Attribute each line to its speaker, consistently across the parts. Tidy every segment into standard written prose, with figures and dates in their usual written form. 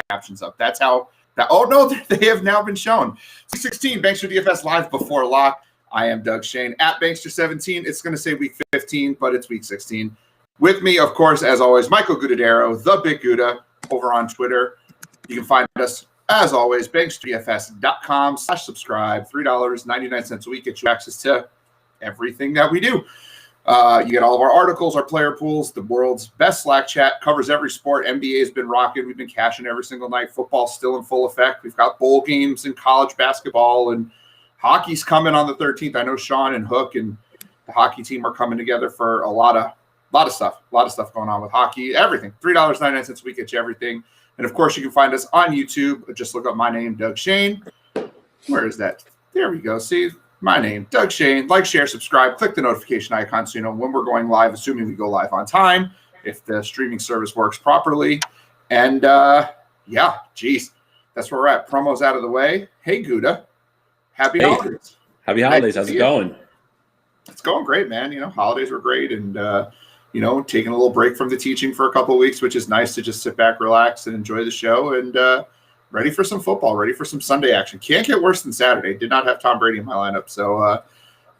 Speaker 1: captions up. That's how that. Oh no, they have now been shown. Week 16, Bankster DFS live before lock. I am Doug Shane at Bankster17. It's going to say week 15, but it's week 16. With me, of course, as always, Michael Gudadero, the Big Gouda, over on Twitter. You can find us, as always, banksterdfs.com/subscribe. $3.99 a week gets you access to everything that we do. You get all of our articles, our player pools, the world's best Slack chat, covers every sport. NBA has been rocking. We've been cashing every single night. Football's still in full effect. We've got bowl games and college basketball, and hockey's coming on the 13th. I know Sean and Hook and the hockey team are coming together for a lot of stuff going on with hockey. Everything. $3.99 a week gets you everything. And, of course, you can find us on YouTube. Just look up my name, Doug Shane. Where is that? There we go. See? My name, Doug Shane. Like, share, subscribe. Click the notification icon so you know when we're going live, assuming we go live on time, if the streaming service works properly. And, yeah, geez, that's where we're at. Promos out of the way. Hey, Gouda. Happy holidays.
Speaker 2: Happy holidays. How's it going?
Speaker 1: It's going great, man. You know, holidays were great. And, you know, taking a little break from the teaching for a couple of weeks, which is nice to just sit back, relax, and enjoy the show. And, ready for some football, ready for some Sunday action. Can't get worse than Saturday. Did not have Tom Brady in my lineup. So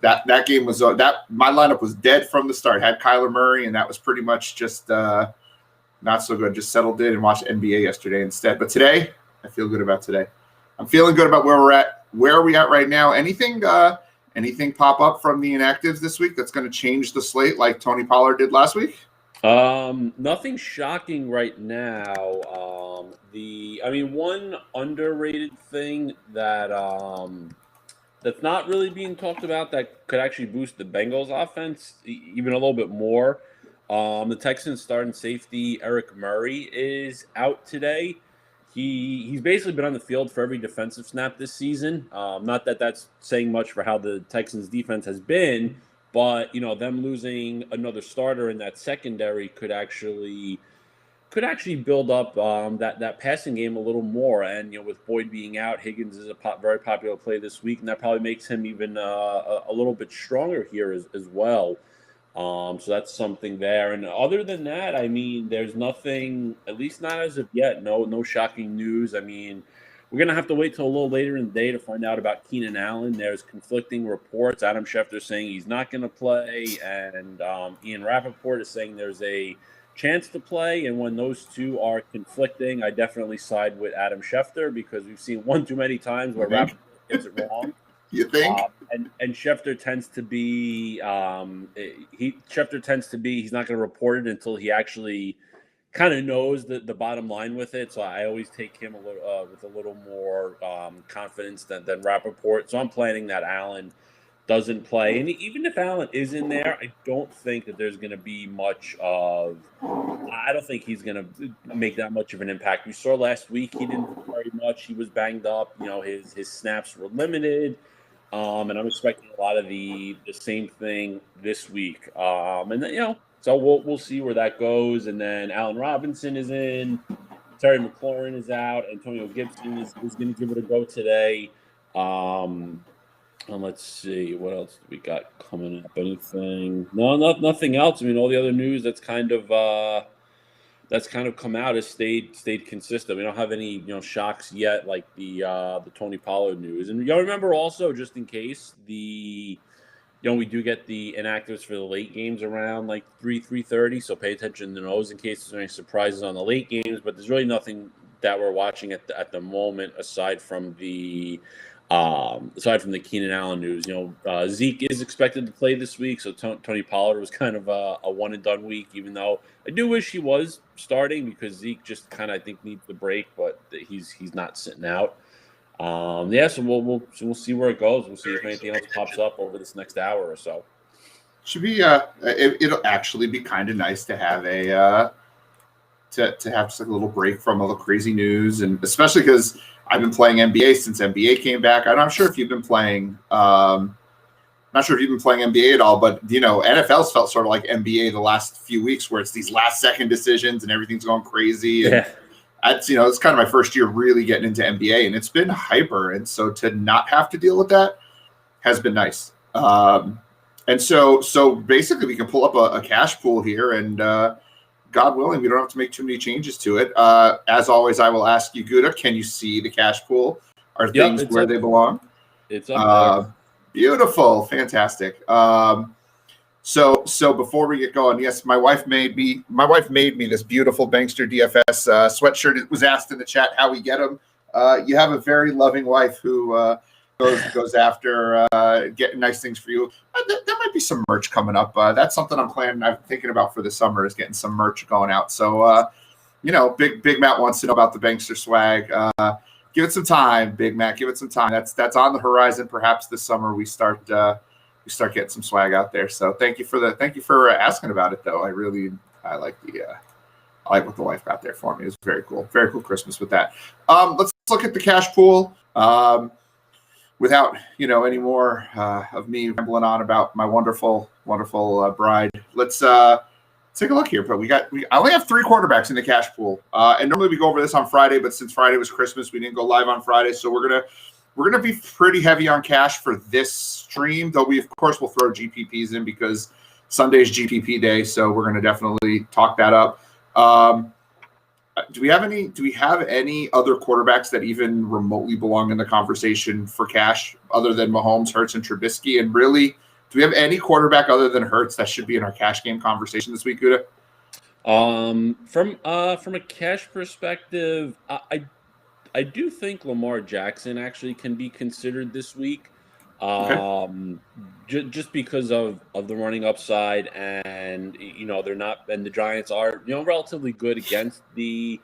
Speaker 1: that game was my lineup was dead from the start. Had Kyler Murray, and that was pretty much just not so good. Just settled in and watched NBA yesterday instead. But today, I feel good about today. I'm feeling good about where we're at. Where are we at right now? Anything pop up from the inactives this week that's going to change the slate like Tony Pollard did last week?
Speaker 2: Nothing shocking right now. One underrated thing that that's not really being talked about that could actually boost the Bengals offense even a little bit more. The Texans starting safety Eric Murray is out today. He's basically been on the field for every defensive snap this season. Not that that's saying much for how the Texans defense has been. But, you know, them losing another starter in that secondary could actually build up that passing game a little more. And, you know, with Boyd being out, Higgins is a very popular play this week, and that probably makes him even a little bit stronger here as well. So that's something there. And other than that, I mean, there's nothing, at least not as of yet, no shocking news. I mean, we're going to have to wait till a little later in the day to find out about Keenan Allen. There's conflicting reports. Adam Schefter saying he's not going to play, and Ian Rappaport is saying there's a chance to play. And when those two are conflicting, I definitely side with Adam Schefter because we've seen one too many times where Rappaport gets it wrong.
Speaker 1: You think?
Speaker 2: And Schefter tends to be he's not going to report it until he actually kind of knows the bottom line with it. So I always take him with a little more confidence than Rappaport. So I'm planning that Allen doesn't play. And even if Allen is in there, I don't think that there's going to be I don't think he's going to make that much of an impact. We saw last week he didn't do very much. He was banged up. You know, his snaps were limited. And I'm expecting a lot of the same thing this week. And then, you know, so we'll see where that goes. And then Allen Robinson is in. Terry McLaurin is out. Antonio Gibson is going to give it a go today. And let's see. What else do we got coming up? Anything? No, nothing else. I mean, all the other news that's kind of come out has stayed consistent. We don't have any, you know, shocks yet, like the Tony Pollard news. And y'all remember also, just in case, we do get the inactives for the late games around like 3:30. So pay attention to those in case there's any surprises on the late games. But there's really nothing that we're watching at the moment aside from the Keenan Allen news. You know, Zeke is expected to play this week, so Tony Pollard was kind of a one and done week. Even though I do wish he was starting because Zeke just kind of I think needs the break, but he's not sitting out. So we'll see where it goes. We'll see if anything else pops up over this next hour or so.
Speaker 1: Should be it'll actually be kind of nice to have to have just like a little break from all the crazy news, and especially because I've been playing NBA since NBA came back. I'm not sure if you've been playing. NBA at all, but you know, NFL's felt sort of like NBA the last few weeks, where it's these last second decisions and everything's going crazy. And
Speaker 2: yeah.
Speaker 1: It's kind of my first year really getting into NBA, and it's been hyper. And so to not have to deal with that has been nice. And so basically we can pull up a cash pool here and God willing, we don't have to make too many changes to it. As always, I will ask you, Gouda, can you see the cash pool? Are things where they belong?
Speaker 2: It's up there.
Speaker 1: Beautiful. Fantastic. So before we get going, yes, my wife made me this beautiful Bankster DFS sweatshirt. It was asked in the chat how we get them. You have a very loving wife who goes after getting nice things for you. There might be some merch coming up. That's something I'm thinking about for the summer, is getting some merch going out. So Big Matt wants to know about the Bankster swag. Give it some time, Big Matt. Give it some time. That's on the horizon. Perhaps this summer we start getting some swag out there. So thank you for asking about it, though. I like what the wife got there for me. It was very cool. Very cool Christmas with that. Let's look at the cash pool. Without any more of me rambling on about my wonderful bride, let's take a look here. But I only have 3 quarterbacks in the cash pool, and normally we go over this on Friday, but since Friday was Christmas, we didn't go live on Friday, so we're gonna be pretty heavy on cash for this stream. Though we of course will throw GPPs in because Sunday's GPP day, so we're gonna definitely talk that up. Do we have any other quarterbacks that even remotely belong in the conversation for cash other than Mahomes, Hurts, and Trubisky? And really, do we have any quarterback other than Hurts that should be in our cash game conversation this week, Gouda?
Speaker 2: From a cash perspective, I do think Lamar Jackson actually can be considered this week. Okay. Just because of the running upside, and they're not, and the Giants are relatively good against the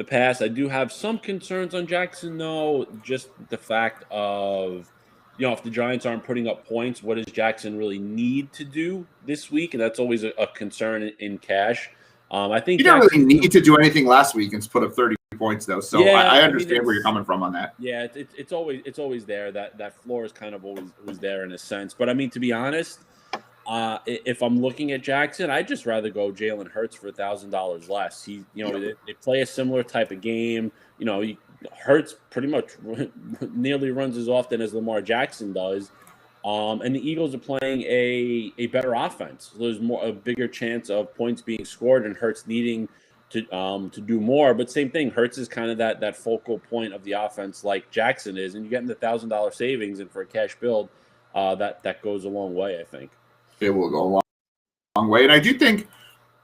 Speaker 2: pass. I do have some concerns on Jackson, though. Just the fact of if the Giants aren't putting up points, what does Jackson really need to do this week? And that's always a concern in cash. I think
Speaker 1: he didn't really need to do anything last week and put up 30 points, though. So yeah, I understand where you're coming from on that.
Speaker 2: Yeah, it's always there. That floor is kind of always there in a sense. But I mean, to be honest, if I'm looking at Jackson, I'd just rather go Jalen Hurts for $1,000 less. They play a similar type of game. Hurts pretty much nearly runs as often as Lamar Jackson does. And the Eagles are playing a better offense. So there's a bigger chance of points being scored and Hurts needing to do more. But same thing, Hurts is kind of that focal point of the offense like Jackson is. And you're getting the $1,000 savings, and for a cash build, that goes a long way, I think.
Speaker 1: It will go a long way. And I do think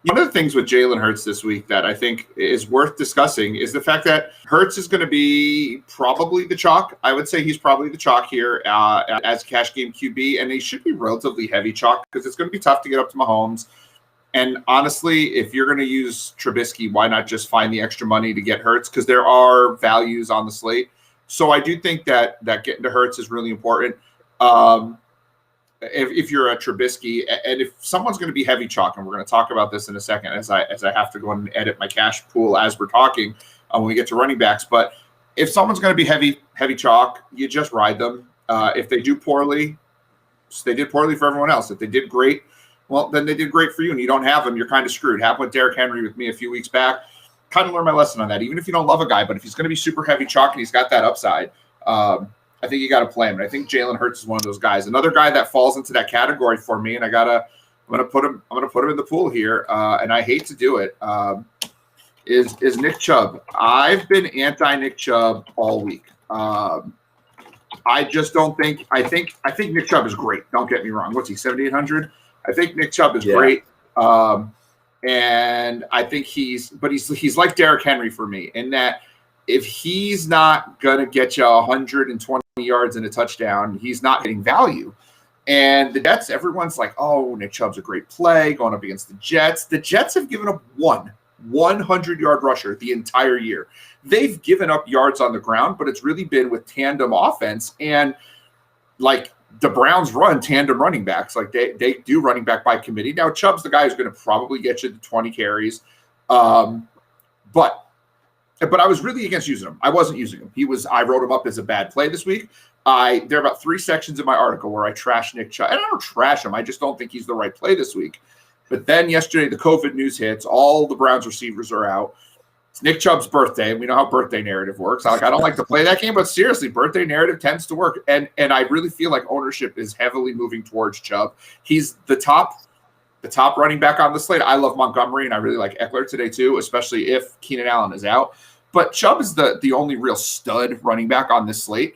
Speaker 1: one of the things with Jalen Hurts this week that I think is worth discussing is the fact that Hurts is going to be probably the chalk. I would say he's probably the chalk here as cash game QB, and he should be relatively heavy chalk because it's going to be tough to get up to Mahomes. And honestly, if you're going to use Trubisky, why not just find the extra money to get Hurts? Because there are values on the slate. So I do think that getting to Hurts is really important. If you're a Trubisky, and if someone's going to be heavy chalk, and we're going to talk about this in a second as I have to go and edit my cash pool as we're talking when we get to running backs. But if someone's going to be heavy chalk, you just ride them. If they do poorly, they did poorly for everyone else. If they did great, well, then they did great for you, and you don't have them, you're kind of screwed. Happened with Derrick Henry with me a few weeks back. Kind of learned my lesson on that. Even if you don't love a guy, but if he's going to be super heavy chalk and he's got that upside, I think you got to play him. And I think Jalen Hurts is one of those guys. Another guy that falls into that category for me, and I'm gonna put him in the pool here, and I hate to do it, is Nick Chubb. I've been anti Nick Chubb all week. I just don't think. I think Nick Chubb is great. Don't get me wrong. What's he, 7,800? I think Nick Chubb is great. And I think he's like Derrick Henry for me in that if he's not gonna get you 120 yards and a touchdown, he's not getting value. And the Jets, everyone's like, oh, Nick Chubb's a great play going up against the Jets. The Jets have given up one 100-yard rusher the entire year. They've given up yards on the ground, but it's really been with tandem offense. And like the Browns run tandem running backs. Like they do running back by committee. Now Chubb's the guy who's going to probably get you the 20 carries. But I was really against using him. I wasn't using him. I wrote him up as a bad play this week. There are about 3 sections in my article where I trash Nick Chubb. And I don't trash him. I just don't think he's the right play this week. But then yesterday, the COVID news hits. All the Browns receivers are out. It's Nick Chubb's birthday, and we know how birthday narrative works. I don't like to play that game, but seriously, birthday narrative tends to work. And I really feel like ownership is heavily moving towards Chubb. He's the top the top running back on the slate. I love Montgomery, and I really like Eckler today too, especially if Keenan Allen is out. But Chubb is the only real stud running back on this slate.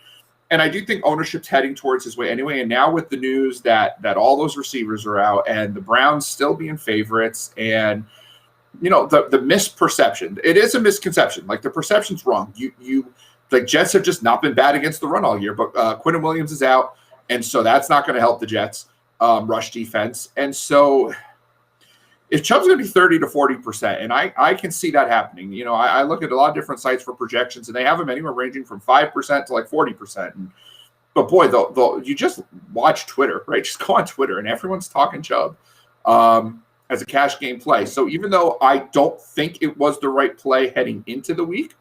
Speaker 1: And I do think ownership's heading towards his way anyway. And now with the news that all those receivers are out and the Browns still being favorites, and the misperception, it is a misconception. Like, the perception's wrong. You like, Jets have just not been bad against the run all year, but Quinnen Williams is out, and so that's not going to help the Jets rush defense. And so if Chubb's going to be 30 to 40%, and I can see that happening. I look at a lot of different sites for projections, and they have them anywhere ranging from 5% to like 40%. But boy, you just watch Twitter, right? Just go on Twitter, and everyone's talking Chubb as a cash game play. So even though I don't think it was the right play heading into the week,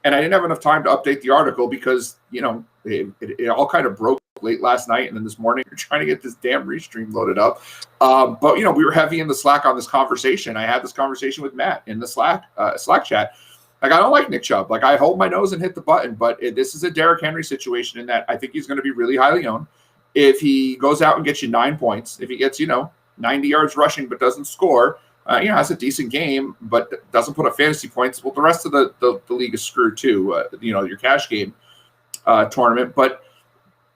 Speaker 1: and I didn't have enough time to update the article because, it all kind of broke late last night, and then this morning you're trying to get this damn restream loaded up. But we were heavy in the Slack on this conversation. I had this conversation with Matt in the Slack chat. Like, I don't like Nick Chubb. Like, I hold my nose and hit the button, but this is a Derrick Henry situation in that I think he's going to be really highly owned. If he goes out and gets you 9 points, if he gets 90 yards rushing but doesn't score, has a decent game but doesn't put up fantasy points, well, the rest of the league is screwed too. Your cash game tournament. But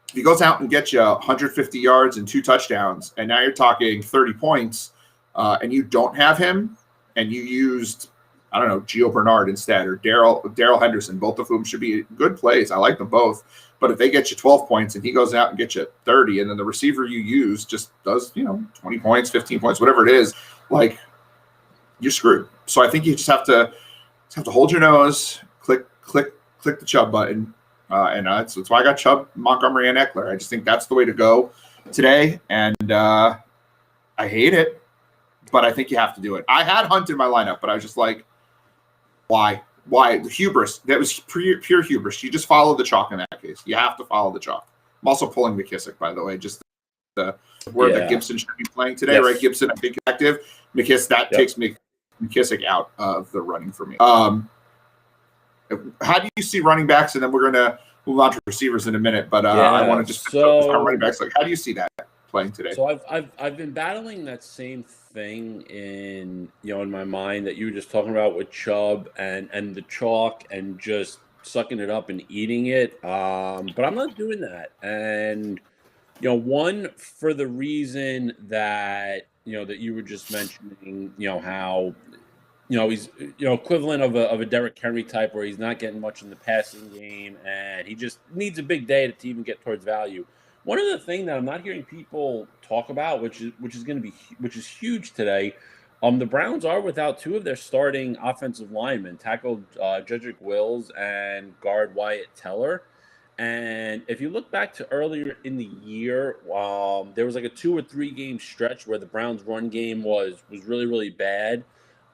Speaker 1: if he goes out and gets you 150 yards and 2 touchdowns, and now you're talking 30 points, and you don't have him, and you used, I don't know, Gio Bernard instead, or Darrell Henderson, both of whom should be good plays. I like them both. But if they get you 12 points and he goes out and gets you 30, and then the receiver you use just does, 20 points, 15 points, whatever it is, like, you're screwed. So I think you just have to hold your nose, click the Chubb button. And that's why I got Chubb, Montgomery, and Eckler. I just think that's the way to go today. And I hate it, but I think you have to do it. I had Hunt in my lineup, but I was just like, why? The hubris. That was pure hubris. You just follow the chalk in that case. You have to follow the chalk. I'm also pulling McKissick, by the way, just that Gibson should be playing today, right? Gibson, I think, active. McKissick, takes McKissick out of the running for me. How do you see running backs? And then we're going to move on to receivers in a minute. But I want to just running backs. Like, how do you see that playing today?
Speaker 2: So I've been battling that same thing in my mind that you were just talking about with Chubb and the chalk and just sucking it up and eating it. But I'm not doing that. And one, for the reason that that you were just mentioning, how he's equivalent of a Derrick Henry type, where he's not getting much in the passing game, and he just needs a big day to even get towards value. One other thing that I'm not hearing people talk about, which is huge today, the Browns are without 2 of their starting offensive linemen, tackle Jedrick Wills and guard Wyatt Teller. And if you look back to earlier in the year, there was like a 2 or 3 game stretch where the Browns' run game was really, really bad.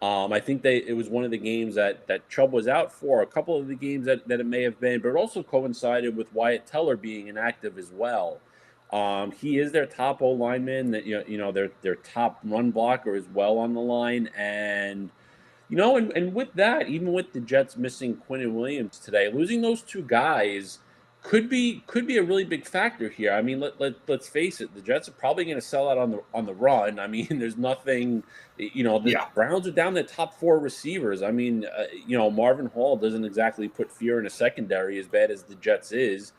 Speaker 2: I think it was one of the games that Chubb was out for, a couple of the games that it may have been, but it also coincided with Wyatt Teller being inactive as well. He is their top O lineman, that their top run blocker as well on the line, and and with that, even with the Jets missing Quinnen Williams today, losing those 2 guys could be a really big factor here. I mean, let's face it, the Jets are probably going to sell out on the run. I mean, there's nothing, the Browns are down their top 4 receivers. I mean, Marvin Hall doesn't exactly put fear in a secondary as bad as the Jets is.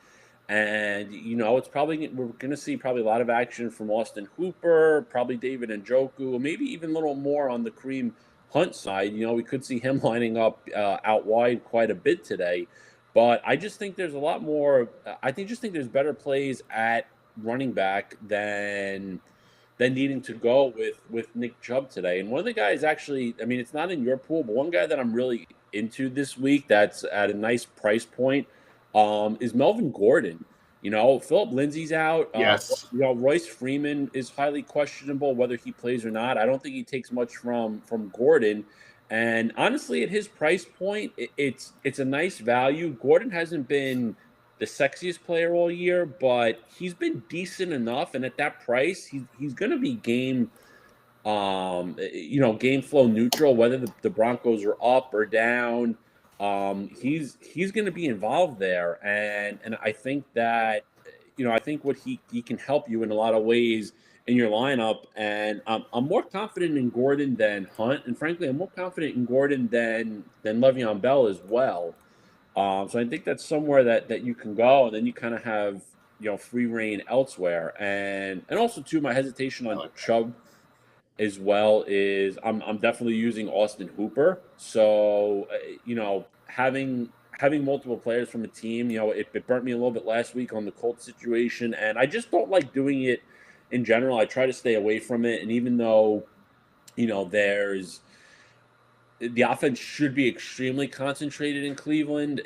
Speaker 2: And, it's probably, we're going to see probably a lot of action from Austin Hooper, probably David Njoku, maybe even a little more on the Kareem Hunt side. We could see him lining up out wide quite a bit today. But I just think there's a lot more. I think there's better plays at running back than needing to go with Nick Chubb today. And one of the guys actually, I mean, it's not in your pool, but one guy that I'm really into this week that's at a nice price point is Melvin Gordon. Philip Lindsay's out.
Speaker 1: Yes.
Speaker 2: Royce Freeman is highly questionable whether he plays or not. I don't think he takes much from Gordon. And honestly, at his price point, it's a nice value. Gordon hasn't been the sexiest player all year, but he's been decent enough. And at that price, he's going to be game flow neutral, whether the Broncos are up or down. He's going to be involved there. And I think that, I think what he can help you in a lot of ways in your lineup, and I'm more confident in Gordon than Hunt, and frankly, I'm more confident in Gordon than Le'Veon Bell as well. So I think that's somewhere that you can go, and then you kind of have free reign elsewhere, and also too, my hesitation on Chubb as well is I'm definitely using Austin Hooper. So having multiple players from a team, it burnt me a little bit last week on the Colts situation, and I just don't like doing it in general. I try to stay away from it, and even though there's the offense should be extremely concentrated in Cleveland.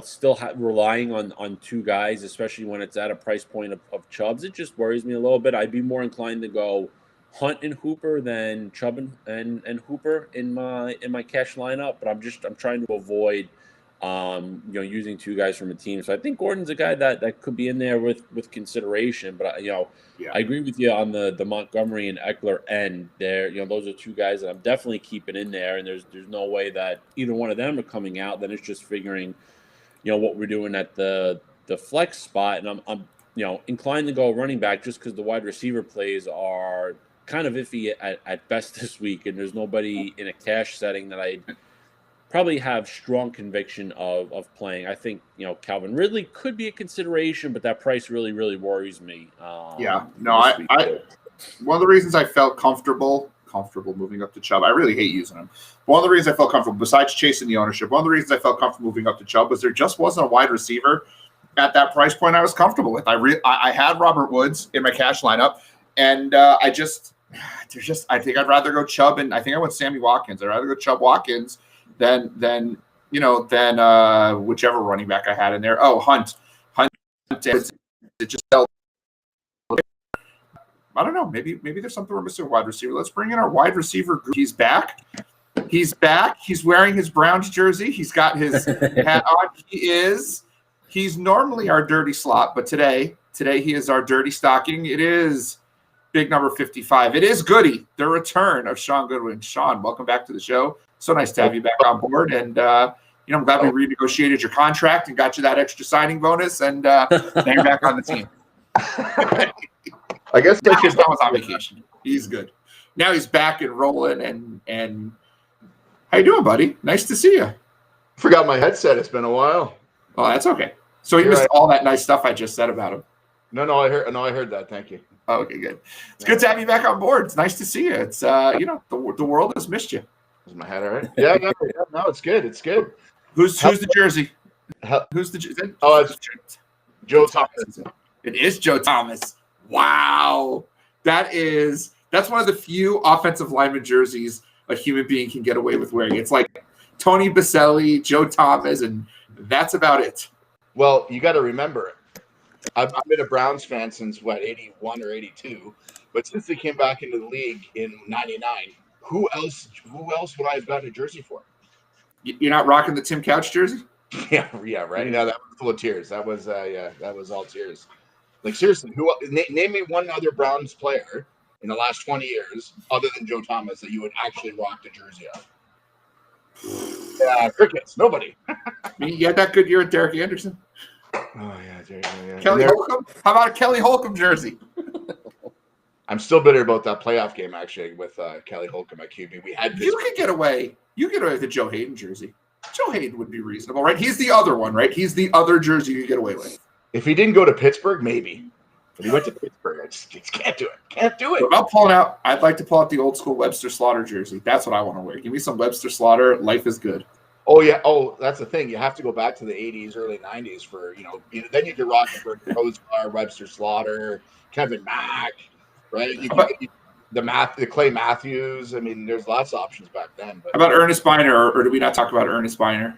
Speaker 2: Still relying on two guys, especially when it's at a price point of Chubb's, it just worries me a little bit. I'd be more inclined to go Hunt and Hooper than Chubb and Hooper in my cash lineup. But I'm trying to avoid using two guys from a team. So I think Gordon's a guy that could be in there with consideration. But I agree with you on the Montgomery and Eckler end there. Those are two guys that I'm definitely keeping in there. And there's no way that either one of them are coming out. Then it's just figuring, what we're doing at the flex spot. And I'm inclined to go running back just because the wide receiver plays are kind of iffy at best this week. And there's nobody in a cash setting that I probably have strong conviction of playing. I think Calvin Ridley could be a consideration, but that price really worries me.
Speaker 1: I one of the reasons I felt comfortable moving up to Chubb. I really hate using him. One of the reasons I felt comfortable, besides chasing the ownership, one of the reasons I felt comfortable moving up to Chubb was there just wasn't a wide receiver at that price point I was comfortable with. I had Robert Woods in my cash lineup, and I think I'd rather go Chubb, and I think I went Sammy Watkins. I'd rather go Chubb Watkins than whichever running back I had in there. Oh, Hunt is it just I don't know. Maybe there's something we're missing with wide receiver. Let's bring in our wide receiver group. He's back. He's wearing his Browns jersey. He's got his hat on. He's normally our dirty slot, but today he is our dirty stocking. It is big number 55. It is Goody, the return of Sean Goodwin. Sean, welcome back to the show. So nice to have you back on board. And, I'm glad we renegotiated your contract and got you that extra signing bonus. And now you're back on the team.
Speaker 3: I guess
Speaker 1: I just was on vacation. He's good. Now he's back and rolling. And how you doing, buddy? Nice to see you.
Speaker 3: Forgot my headset. It's been a while.
Speaker 1: Oh, that's okay. So he missed all that nice stuff I just said about him.
Speaker 3: No, I heard that. Thank you.
Speaker 1: Oh, okay, good. It's good to have you back on board. It's nice to see you. It's the world has missed you.
Speaker 3: Is my hat all right? Yeah, no, it's good. It's good.
Speaker 1: Who's the jersey? Who's the jersey?
Speaker 3: Oh, it's Joe Thomas.
Speaker 1: It is Joe Thomas. Wow. That's one of the few offensive lineman jerseys a human being can get away with wearing. It's like Tony Baselli, Joe Thomas, and that's about it.
Speaker 3: Well, you got to remember, I've been a Browns fan since 81 or 82, but since they came back into the league in '99, who else would I have gotten a jersey for?
Speaker 1: You're not rocking the Tim Couch jersey?
Speaker 3: Yeah, right. No, that was full of tears. That was all tears. Like seriously, name me one other Browns player in the last 20 years other than Joe Thomas that you would actually rock the jersey of? Crickets. Nobody.
Speaker 1: You had that good year at Derek Anderson.
Speaker 3: Oh yeah.
Speaker 1: Kelly Holcomb. How about a Kelly Holcomb jersey?
Speaker 3: I'm still bitter about that playoff game actually with Kelly Holcomb at QB.
Speaker 1: You could get away. You get away with the Joe Hayden jersey. Joe Hayden would be reasonable, right? He's the other one, right? He's the other jersey you get away with.
Speaker 3: If he didn't go to Pittsburgh, maybe. But he went to Pittsburgh. I just can't do it. Can't do it.
Speaker 1: I'd like to pull out the old school Webster Slaughter jersey. That's what I want to wear. Give me some Webster Slaughter. Life is good.
Speaker 3: Oh yeah. Oh, that's the thing. You have to go back to the '80s, early '90s for then you can rock for Kozar, Webster Slaughter, Kevin Mack, right? The Clay Matthews. I mean, there's lots of options back then. But.
Speaker 1: How about Ernest Biner, or did we not talk about Ernest Biner?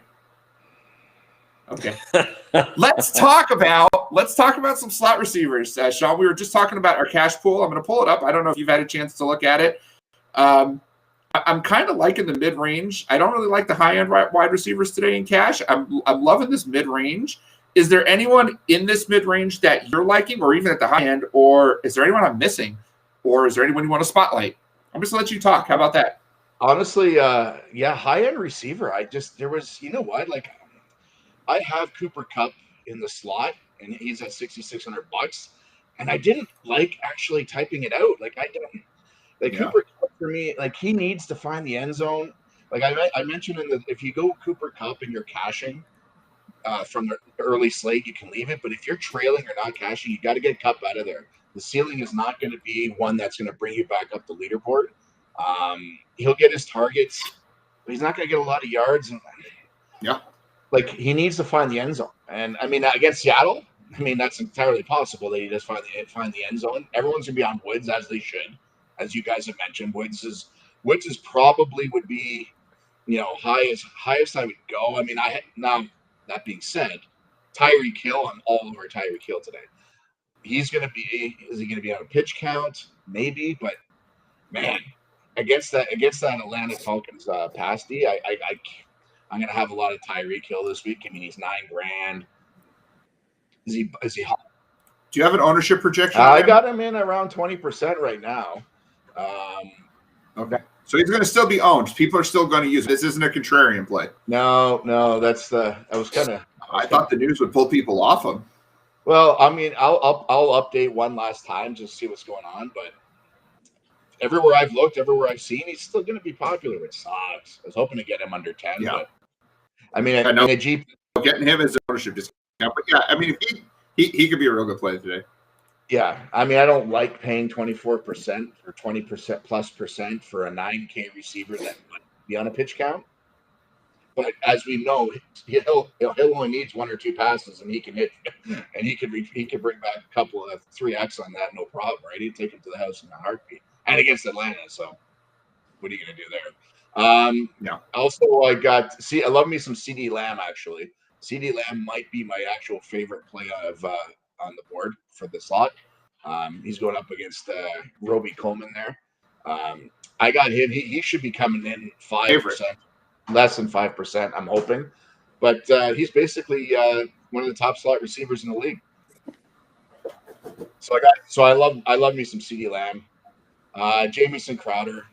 Speaker 1: Okay. Let's talk about some slot receivers. Sean, we were just talking about our cash pool. I'm going to pull it up. I don't know if you've had a chance to look at it. I'm kind of liking the mid-range. I don't really like the high-end wide receivers today in cash. I'm loving this mid-range. Is there anyone in this mid-range that you're liking, or even at the high end, or is there anyone I'm missing, or is there anyone you want to spotlight? I'm just going to let you talk. How about that?
Speaker 3: Honestly, high-end receiver. I have Cooper Kupp in the slot, and he's at $6,600. and I didn't like actually typing it out. Like I don't like Cooper Kupp for me. Like he needs to find the end zone. Like I mentioned if you go Cooper Kupp and you're cashing from the early slate, you can leave it. But if you're trailing or not cashing, you got to get Kupp out of there. The ceiling is not going to be one that's going to bring you back up the leaderboard. He'll get his targets, but he's not going to get a lot of yards. And like he needs to find the end zone. And I mean, against Seattle, I mean that's entirely possible that he just find the end zone. Everyone's gonna be on Woods as they should, as you guys have mentioned. Woods is probably would be, highest I would go. I mean, now that being said, Tyreek Hill, I'm all over Tyreek Hill today. Is he gonna be on a pitch count? Maybe, but man, against that Atlanta Falcons pass D, I'm gonna have a lot of Tyreek Hill this week. I mean, he's $9,000. Is he hot?
Speaker 1: Do you have an ownership projection?
Speaker 3: I got him in around 20% right now.
Speaker 1: Okay. So he's going to still be owned. People are still going to use it. This isn't a contrarian play.
Speaker 3: No,
Speaker 1: I thought the news would pull people off him.
Speaker 3: Well, I mean, I'll update one last time just to see what's going on. But everywhere I've looked, everywhere I've seen, he's still going to be popular. It sucks. I was hoping to get him under 10.
Speaker 1: Yeah.
Speaker 3: But I mean, in a Jeep,
Speaker 1: getting him as an ownership discount. But yeah, I mean, if he could be a real good play today.
Speaker 3: Yeah, I mean, I don't like paying 24% or 20% plus percent for a 9K receiver that would be on a pitch count. But as we know, he'll only needs 1 or 2 passes, and he can hit, and he could bring back a couple of 3x on that, no problem, right? He'd take him to the house in a heartbeat, and against Atlanta. So, what are you going to do there?
Speaker 1: Yeah.
Speaker 3: Also, I love me some CD Lamb actually. CD Lamb might be my actual favorite play of on the board for the slot. He's going up against Roby Coleman there. I got him. He should be coming in 5%, less than 5%. I'm hoping, but he's basically one of the top slot receivers in the league. So I love me some CD Lamb, Jamison Crowder.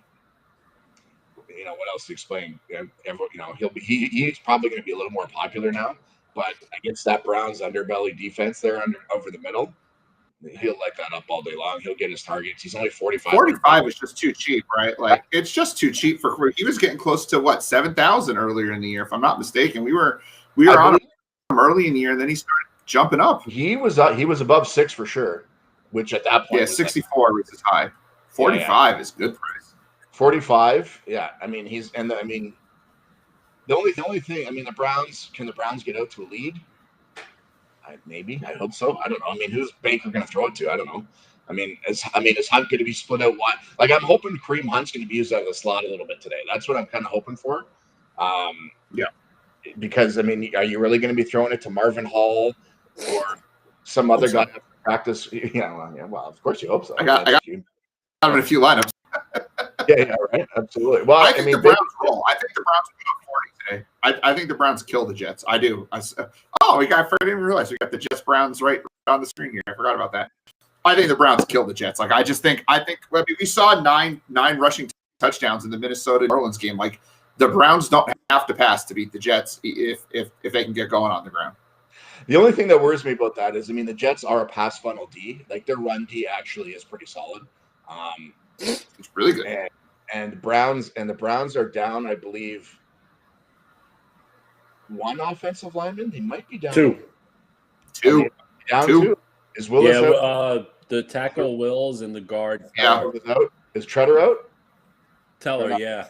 Speaker 3: What else to explain? He's probably going to be a little more popular now, but against that Browns underbelly defense there over the middle, he'll light that up all day long. He'll get his targets. He's only 45.
Speaker 1: 45 is just too cheap, right? Like it's just too cheap he was getting close to 7,000 earlier in the year, if I'm not mistaken. We were on him early in the year, and then he started jumping up.
Speaker 3: He was above 6 for sure, which at that point,
Speaker 1: 64 was his high. 45 is good price.
Speaker 3: 45, yeah. I mean, the only thing. I mean, the Browns get out to a lead? Maybe. I hope so. I don't know. I mean, who's Baker going to throw it to? I don't know. I mean, is Hunt going to be split out wide? Like, I'm hoping Kareem Hunt's going to be used out of the slot a little bit today. That's what I'm kind of hoping for.
Speaker 1: Yeah.
Speaker 3: Because I mean, are you really going to be throwing it to Marvin Hall or some other guy to practice? Well, of course you hope so.
Speaker 1: I got him in a few lineups.
Speaker 3: Yeah, right. Absolutely. Well,
Speaker 1: I think the Browns roll. I think the Browns will go 40 today. I think the Browns kill the Jets. I do. I didn't even realize we got the Jets Browns right on the screen here. I forgot about that. I think the Browns kill the Jets. Like I think we saw nine rushing touchdowns in the Minnesota Orleans game. Like the Browns don't have to pass to beat the Jets if they can get going on the ground.
Speaker 3: The only thing that worries me about that is, I mean, the Jets are a pass funnel D. Like their run D actually is pretty solid.
Speaker 1: It's really good.
Speaker 3: And the Browns are down, I believe, 1 offensive lineman. They might be down
Speaker 2: 2.
Speaker 3: Down 2. Is Willis
Speaker 2: out? The tackle Wills and the guard.
Speaker 3: Yeah. Is Treader out?
Speaker 2: Teller, yeah.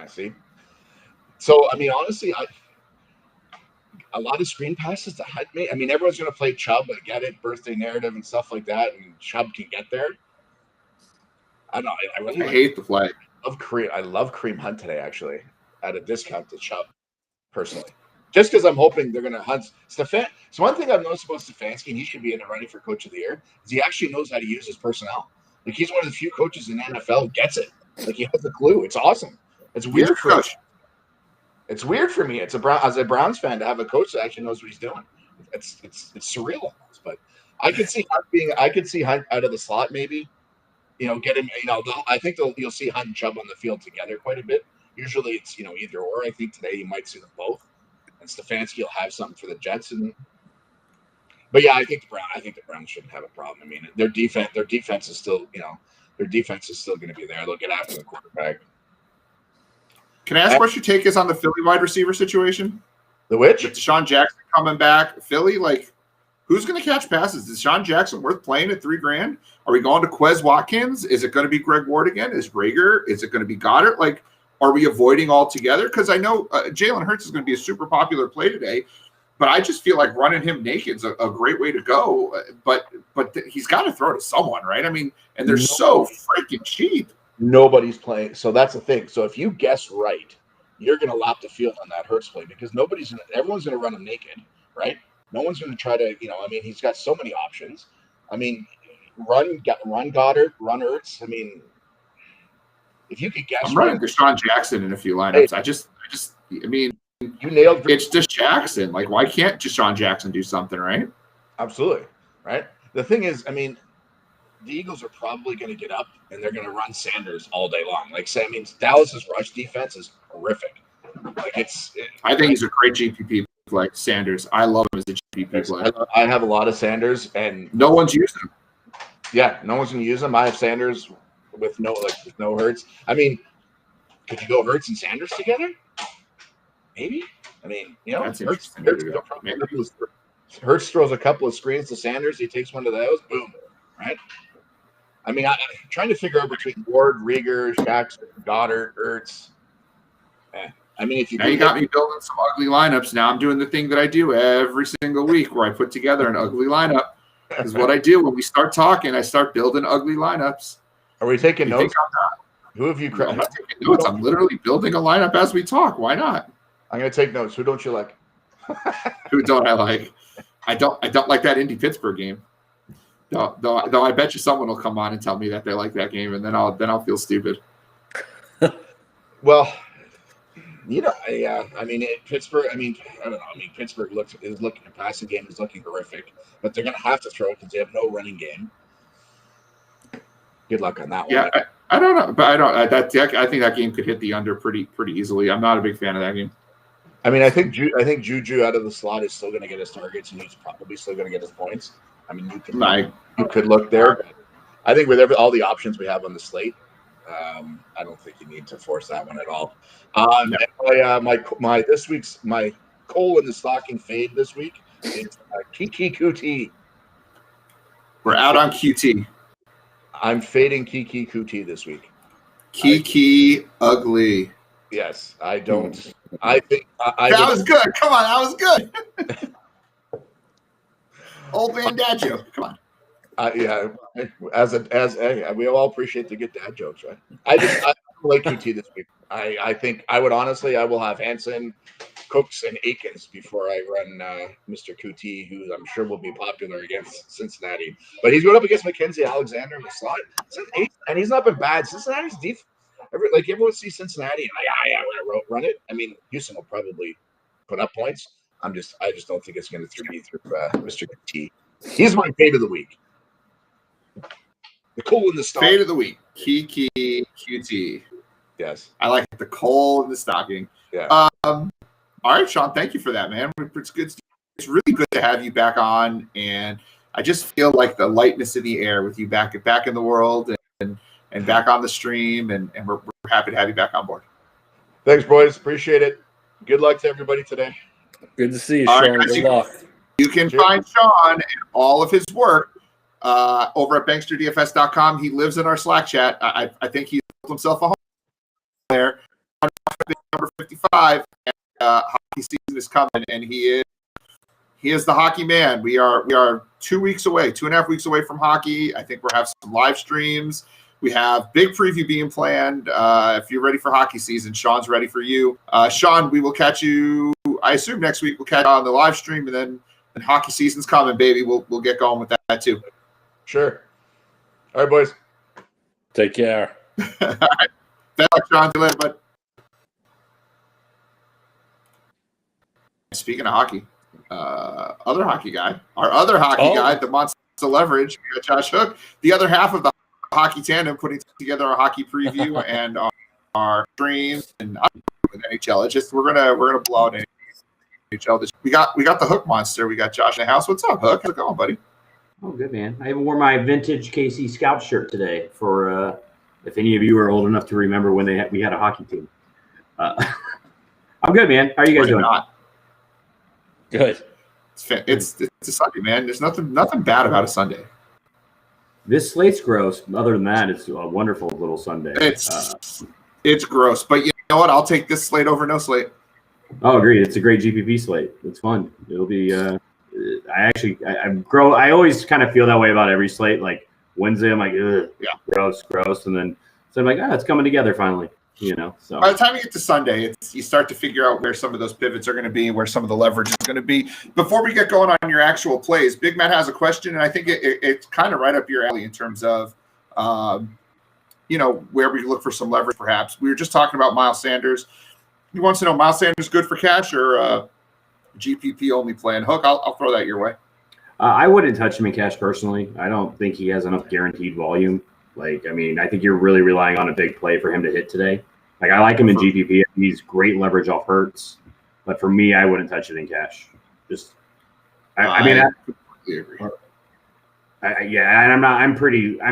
Speaker 3: See. So I mean, honestly, a lot of screen passes to Hunt. I mean, everyone's going to play Chubb. I get it, birthday narrative and stuff like that, and Chubb can get there. I don't know. I
Speaker 1: hate the flag.
Speaker 3: I love Kareem Hunt today, actually, at a discount to Chubb, personally. Just because I'm hoping they're going to hunt Stefan. So one thing I've noticed about Stefanski, and he should be in the running for Coach of the Year, is he actually knows how to use his personnel. Like he's one of the few coaches in the NFL who gets it. Like he has a clue. It's awesome. It's weird for me. It's weird for me. As a Browns fan to have a coach that actually knows what he's doing. It's surreal almost. But I could see Hunt out of the slot maybe. Get him. I think you'll see Hunt and Chubb on the field together quite a bit. Usually it's either or. I think today you might see them both. And Stefanski will have something for the Jets, and But yeah, I think the Browns shouldn't have a problem. I mean, their defense is still, their defense is still going to be there. They'll get after the quarterback.
Speaker 1: Can I ask what your take is on the Philly wide receiver situation?
Speaker 3: The which?
Speaker 1: With Deshaun Jackson coming back, Philly, like, who's going to catch passes? Is Deshaun Jackson worth playing at $3,000? Are we going to Quez Watkins? Is it going to be Greg Ward again? Is Rager? Is it going to be Goddard? Like, are we avoiding altogether? Because I know Jalen Hurts is going to be a super popular play today, but I just feel like running him naked is a great way to go. But he's got to throw to someone, right? I mean, and they're so freaking cheap.
Speaker 3: Nobody's playing. So that's the thing. So if you guess right, you're going to lap the field on that Hurts play because everyone's going to run him naked, right? No one's going to try to, I mean, he's got so many options. I mean, run Goddard, run Ertz. I mean, if you could guess,
Speaker 1: I'm running Deshaun Jackson in a few lineups.
Speaker 3: Hey,
Speaker 1: I mean,
Speaker 3: you nailed.
Speaker 1: It's just Jackson. Like, why can't Deshaun Jackson do something, right?
Speaker 3: Absolutely, right. The thing is, I mean, the Eagles are probably going to get up and they're going to run Sanders all day long. Like, say, I mean, Dallas's rush defense is horrific. Like,
Speaker 1: I think he's a great GPP. Like Sanders, I love him as a GPP player.
Speaker 3: I have a lot of Sanders, and
Speaker 1: no one's using him.
Speaker 3: Yeah, no one's going to use him. I have Sanders with no Hurts. I mean, could you go Hurts and Sanders together? Maybe. I mean, Hurts throws a couple of screens to Sanders. He takes one of those. Boom. Right. I mean, I'm trying to figure out between Ward, Rieger, Jackson, Goddard, Ertz. I mean, if you
Speaker 1: you got me building some ugly lineups. Now I'm doing the thing that I do every single week where I put together an ugly lineup. Is what I do when we start talking. I start building ugly lineups.
Speaker 3: Are we taking notes? Who have you?
Speaker 1: I'm not taking notes. I'm literally building a lineup as we talk. Why not?
Speaker 3: I'm going to take notes. Who don't you like?
Speaker 1: Who don't I like? I don't like that Indy Pittsburgh game. Though I bet you someone will come on and tell me that they like that game, and then I'll feel stupid.
Speaker 3: Well. I mean, Pittsburgh. I mean, I don't know. I mean, Pittsburgh the passing game is looking horrific, but they're going to have to throw because they have no running game. Good luck on that one.
Speaker 1: Yeah, I don't know, but I think that game could hit the under pretty easily. I'm not a big fan of that game.
Speaker 3: I mean, I think Juju out of the slot is still going to get his targets, and he's probably still going to get his points. I mean, you could look there. But I think with all the options we have on the slate, I don't think you need to force that one at all. My this week's my coal in the stocking fade this week is Kiki Kuti.
Speaker 1: We're out on QT.
Speaker 3: I'm fading Kiki Kuti this week.
Speaker 1: Kiki ugly.
Speaker 3: Yes, I don't. I think
Speaker 1: that was good. Come on, that was good. Old man dad joke. Come on.
Speaker 3: Yeah, as we all appreciate the good dad jokes, right? I like QT this week. I think I will have Hansen, Cooks, and Akins before I run Mr. QT, who I'm sure will be popular against Cincinnati. But he's going up against Mackenzie Alexander in the slot, and he's not been bad. Cincinnati's deep. Everyone sees Cincinnati, and we're going to run it. I mean, Houston will probably put up points. I just don't think it's going to be through Mr. QT. He's my fade of the week. The coal in the stocking.
Speaker 1: Fade of the week. Kiki QT.
Speaker 3: Yes.
Speaker 1: I like the coal in the stocking.
Speaker 3: Yeah.
Speaker 1: All right, Sean. Thank you for that, man. It's good. It's really good to have you back on, and I just feel like the lightness in the air with you back in the world and back on the stream, and we're happy to have you back on board.
Speaker 3: Thanks, boys. Appreciate it. Good luck to everybody today.
Speaker 2: Good to see you, Sean.
Speaker 1: Right,
Speaker 2: good luck.
Speaker 1: You can find Sean and all of his work over at banksterdfs.com. He lives in our Slack chat. I think he built himself a home there. Number 55. And, hockey season is coming, and he is the hockey man. We are 2.5 weeks away from hockey. I think we'll have some live streams. We have big preview being planned. If you're ready for hockey season, Sean's ready for you. Sean, we will catch you, I assume next week. We'll catch you on the live stream, and then hockey season's coming, baby. We'll get going with that too.
Speaker 3: Sure. All right, boys.
Speaker 2: Take care.
Speaker 1: All right. Thanks, Sean. See you later, bud. Speaking of hockey, our other hockey guy, the Monster Leverage, we got Josh Hook, the other half of the hockey tandem, putting together our hockey preview and our streams and with NHL. It's just we're gonna blow it in. NHL. We got the Hook monster. We got Josh in the house. What's up, Hook? How's it going, buddy?
Speaker 4: Oh, good, man. I even wore my vintage KC Scout shirt today for if any of you are old enough to remember when we had a hockey team. I'm good, man. How are you guys doing?
Speaker 1: Not.
Speaker 2: Good.
Speaker 1: It's a Sunday, man. There's nothing bad about a Sunday.
Speaker 4: This slate's gross. Other than that, it's a wonderful little Sunday.
Speaker 1: It's gross, but you know what? I'll take this slate over no slate.
Speaker 4: Oh, agreed. It's a great GPP slate. It's fun. It'll be. I always kind of feel that way about every slate. Like Wednesday, I'm like, ugh, yeah, gross, and then so I'm like, it's coming together finally. You know. So
Speaker 1: by the time you get to Sunday, you start to figure out where some of those pivots are going to be, where some of the leverage is going to be. Before we get going on your actual plays, Big Matt has a question, and I think it's kind of right up your alley in terms of, where we look for some leverage. Perhaps we were just talking about Miles Sanders. He wants to know, Miles Sanders good for cash or GPP only play? And Hook, I'll throw that your way.
Speaker 4: I wouldn't touch him in cash personally. I don't think he has enough guaranteed volume. I think you're really relying on a big play for him to hit today. I like him in GPP. He's great leverage off Hurts, but for me, I wouldn't touch it in cash. I completely agree. And I'm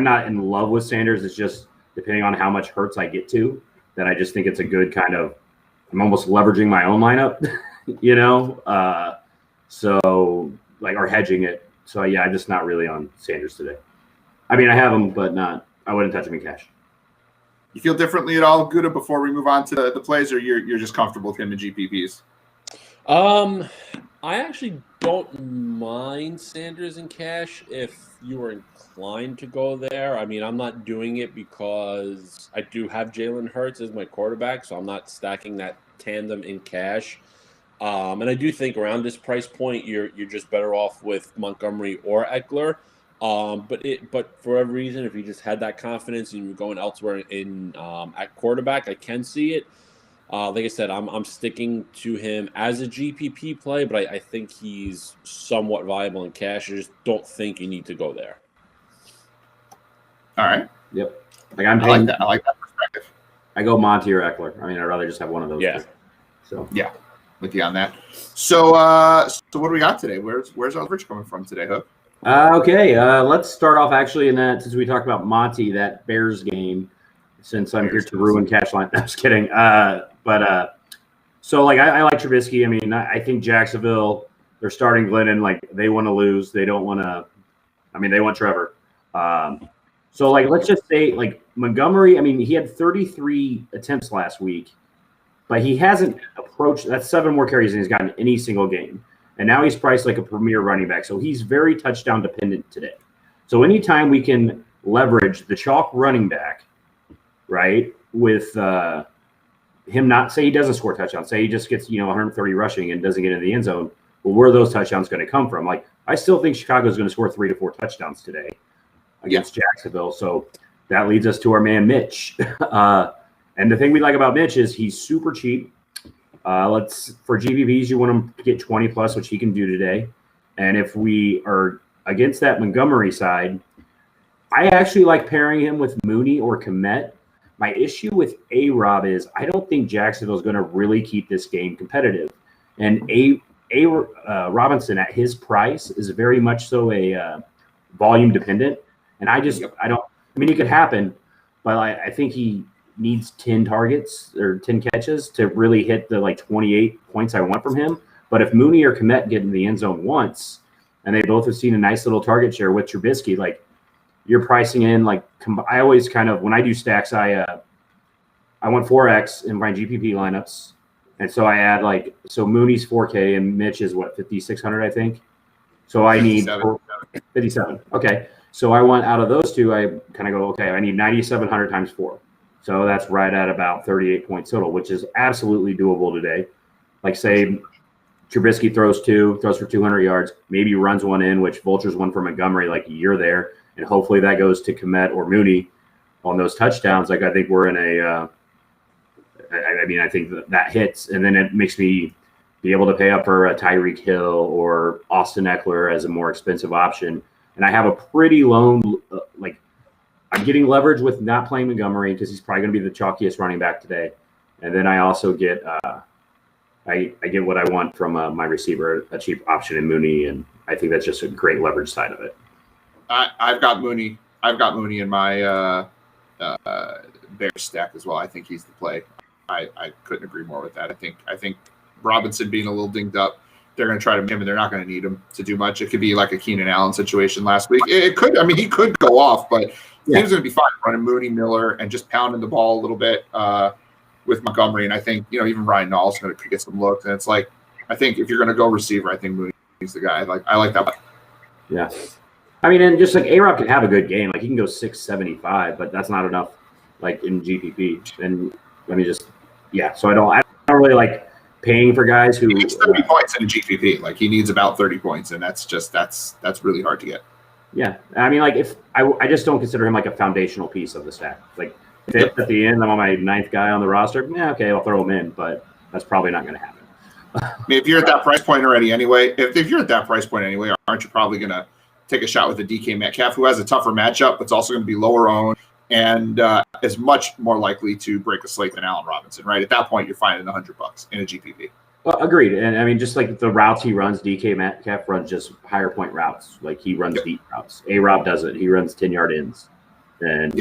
Speaker 4: not in love with Sanders. It's just depending on how much Hurts I get to, that I just think it's a good kind of. I'm almost leveraging my own lineup, or hedging it. So I'm just not really on Sanders today. I mean, I have him, but I wouldn't touch him in cash.
Speaker 1: You feel differently at all, Gouda, before we move on to the plays, or you're just comfortable with him in GPPs?
Speaker 2: I actually don't mind Sanders in cash if you were inclined to go there. I mean, I'm not doing it because I do have Jalen Hurts as my quarterback, so I'm not stacking that tandem in cash. And I do think around this price point, you're just better off with Montgomery or Eckler. But for whatever reason, if you just had that confidence and you're going elsewhere at quarterback, I can see it. Like I said, I'm sticking to him as a GPP play, but I think he's somewhat viable in cash. I just don't think you need to go there.
Speaker 1: All right.
Speaker 4: Yep.
Speaker 1: I like that perspective.
Speaker 4: I go Monty or Eckler. I mean, I'd rather just have one of those.
Speaker 2: Yeah.
Speaker 4: Two. So
Speaker 1: yeah, with you on that. So what do we got today? Where's our leverage coming from today, Hook?
Speaker 4: Okay. Let's start off actually in that, since we talked about Monty, that Bears game. Since I'm here to ruin cash line. No, I'm just kidding. I like Trubisky. I mean, I think Jacksonville, they're starting Glennon. They want to lose. They don't want to. I mean, they want Trevor. Let's just say Montgomery. I mean, he had 33 attempts last week, but he hasn't approached. That's 7 more carries than he's gotten any single game, and now he's priced like a premier running back. So he's very touchdown dependent today. So anytime we can leverage the chalk running back. Right, with him not say he doesn't score touchdowns, say he just gets 130 rushing and doesn't get into the end zone. Well, where are those touchdowns going to come from? I still think Chicago is going to score 3 to 4 touchdowns today against Jacksonville. So that leads us to our man Mitch. And the thing we like about Mitch is he's super cheap. For GPPs, you want him to get 20 plus, which he can do today. And if we are against that Montgomery side, I actually like pairing him with Mooney or Kmet. My issue with A-Rob is I don't think Jacksonville is going to really keep this game competitive. And Robinson at his price is very much so a volume dependent. And I mean, it could happen, but I think he needs 10 targets or 10 catches to really hit the 28 points I want from him. But if Mooney or Kmet get in the end zone once, and they both have seen a nice little target share with Trubisky, you're pricing in I always when I do stacks, I want 4X in my GPP lineups. And so I add Mooney's 4K and Mitch is 5,600, I think. So I need 57. Okay. So I want out of those two, I kind of go, okay, I need 9,700 times 4. So that's right at about 38 points total, which is absolutely doable today. Say Trubisky throws for 200 yards, maybe runs one in, which vultures one for Montgomery, you're there. And hopefully that goes to Kmet or Mooney on those touchdowns. I think we're in I think that hits. And then it makes me be able to pay up for a Tyreek Hill or Austin Eckler as a more expensive option. And I have a pretty low, I'm getting leverage with not playing Montgomery because he's probably going to be the chalkiest running back today. And then I also get I get what I want from my receiver, a cheap option in Mooney, and I think that's just a great leverage side of it.
Speaker 1: I've got Mooney. I've got Mooney in my Bears stack as well. I think he's the play. I couldn't agree more with that. I think Robinson being a little dinged up, they're going to try to him, and they're not going to need him to do much. It could be like a Keenan Allen situation last week. It could. I mean, he could go off, but he was going to be fine running Mooney, Miller, and just pounding the ball a little bit with Montgomery. And I think even Ryan Nall's going to get some looks. And it's like, I think if you're going to go receiver, I think Mooney's the guy. I like that.
Speaker 4: Yeah. I mean, and just like A-Rob can have a good game. Like he can go 675, but that's not enough. Like in GPP, and let me just So I don't really like paying for guys who
Speaker 1: he needs 30 points in a GPP. Like he needs about 30 points, and that's really hard to get.
Speaker 4: Yeah, I mean, like if I just don't consider him like a foundational piece of the stack. Like fifth at the end, I'm on my 9th guy on the roster. Yeah, okay, I'll throw him in, but that's probably not going to happen.
Speaker 1: I mean, if you're at that price point already, anyway, if you're at that price point anyway, aren't you probably going to take a shot with the DK Metcalf, who has a tougher matchup, but it's also going to be lower owned and is much more likely to break a slate than Allen Robinson, right? At that point, you're finding $100 in a GPP.
Speaker 4: Well, agreed. And I mean, just like the routes he runs, DK Metcalf runs just higher point routes. Like he runs deep routes. A-Rob does it. He runs 10-yard ins. And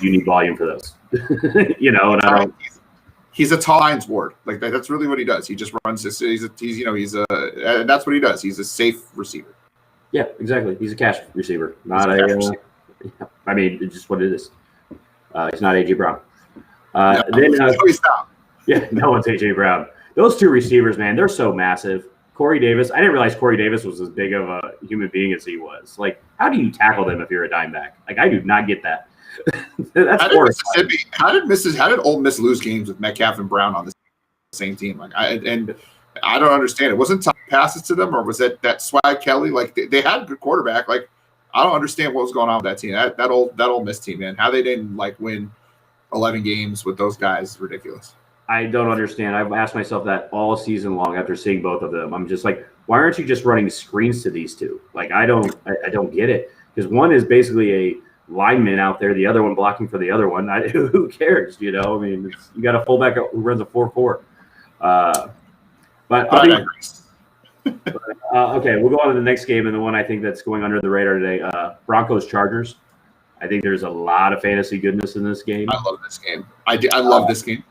Speaker 4: you need volume for those. And I don't.
Speaker 1: He's a tall lines ward. Like that's really what he does. He just runs this. And that's what he does. He's a safe receiver.
Speaker 4: Yeah, exactly. He's a cash receiver, not a. Receiver. I mean, it's just what it is. He's not A.J. Brown.
Speaker 1: He's not.
Speaker 4: Yeah, no one's A.J. Brown. Those two receivers, man, they're so massive. Corey Davis, I didn't realize Corey Davis was as big of a human being as he was. Like, how do you tackle them if you're a dime back? Like, I do not get that. That's
Speaker 1: how did Ole Miss lose games with Metcalf and Brown on the same team? Like, I don't understand it. Wasn't tough passes to them, or was it that Swag Kelly? Like, they had a good quarterback. Like, I don't understand what was going on with that team. That old Miss team, man. How they didn't win 11 games with those guys is ridiculous.
Speaker 4: I don't understand. I've asked myself that all season long after seeing both of them. I'm just like, why aren't you just running screens to these two? Like, I don't get it. Because one is basically a lineman out there, the other one blocking for the other one. Who cares? I mean, you got a fullback who runs a 4-4. Okay, we'll go on to the next game, and the one I think that's going under the radar today, Broncos-Chargers. I think there's a lot of fantasy goodness in this game.
Speaker 1: I love this game. I love this game.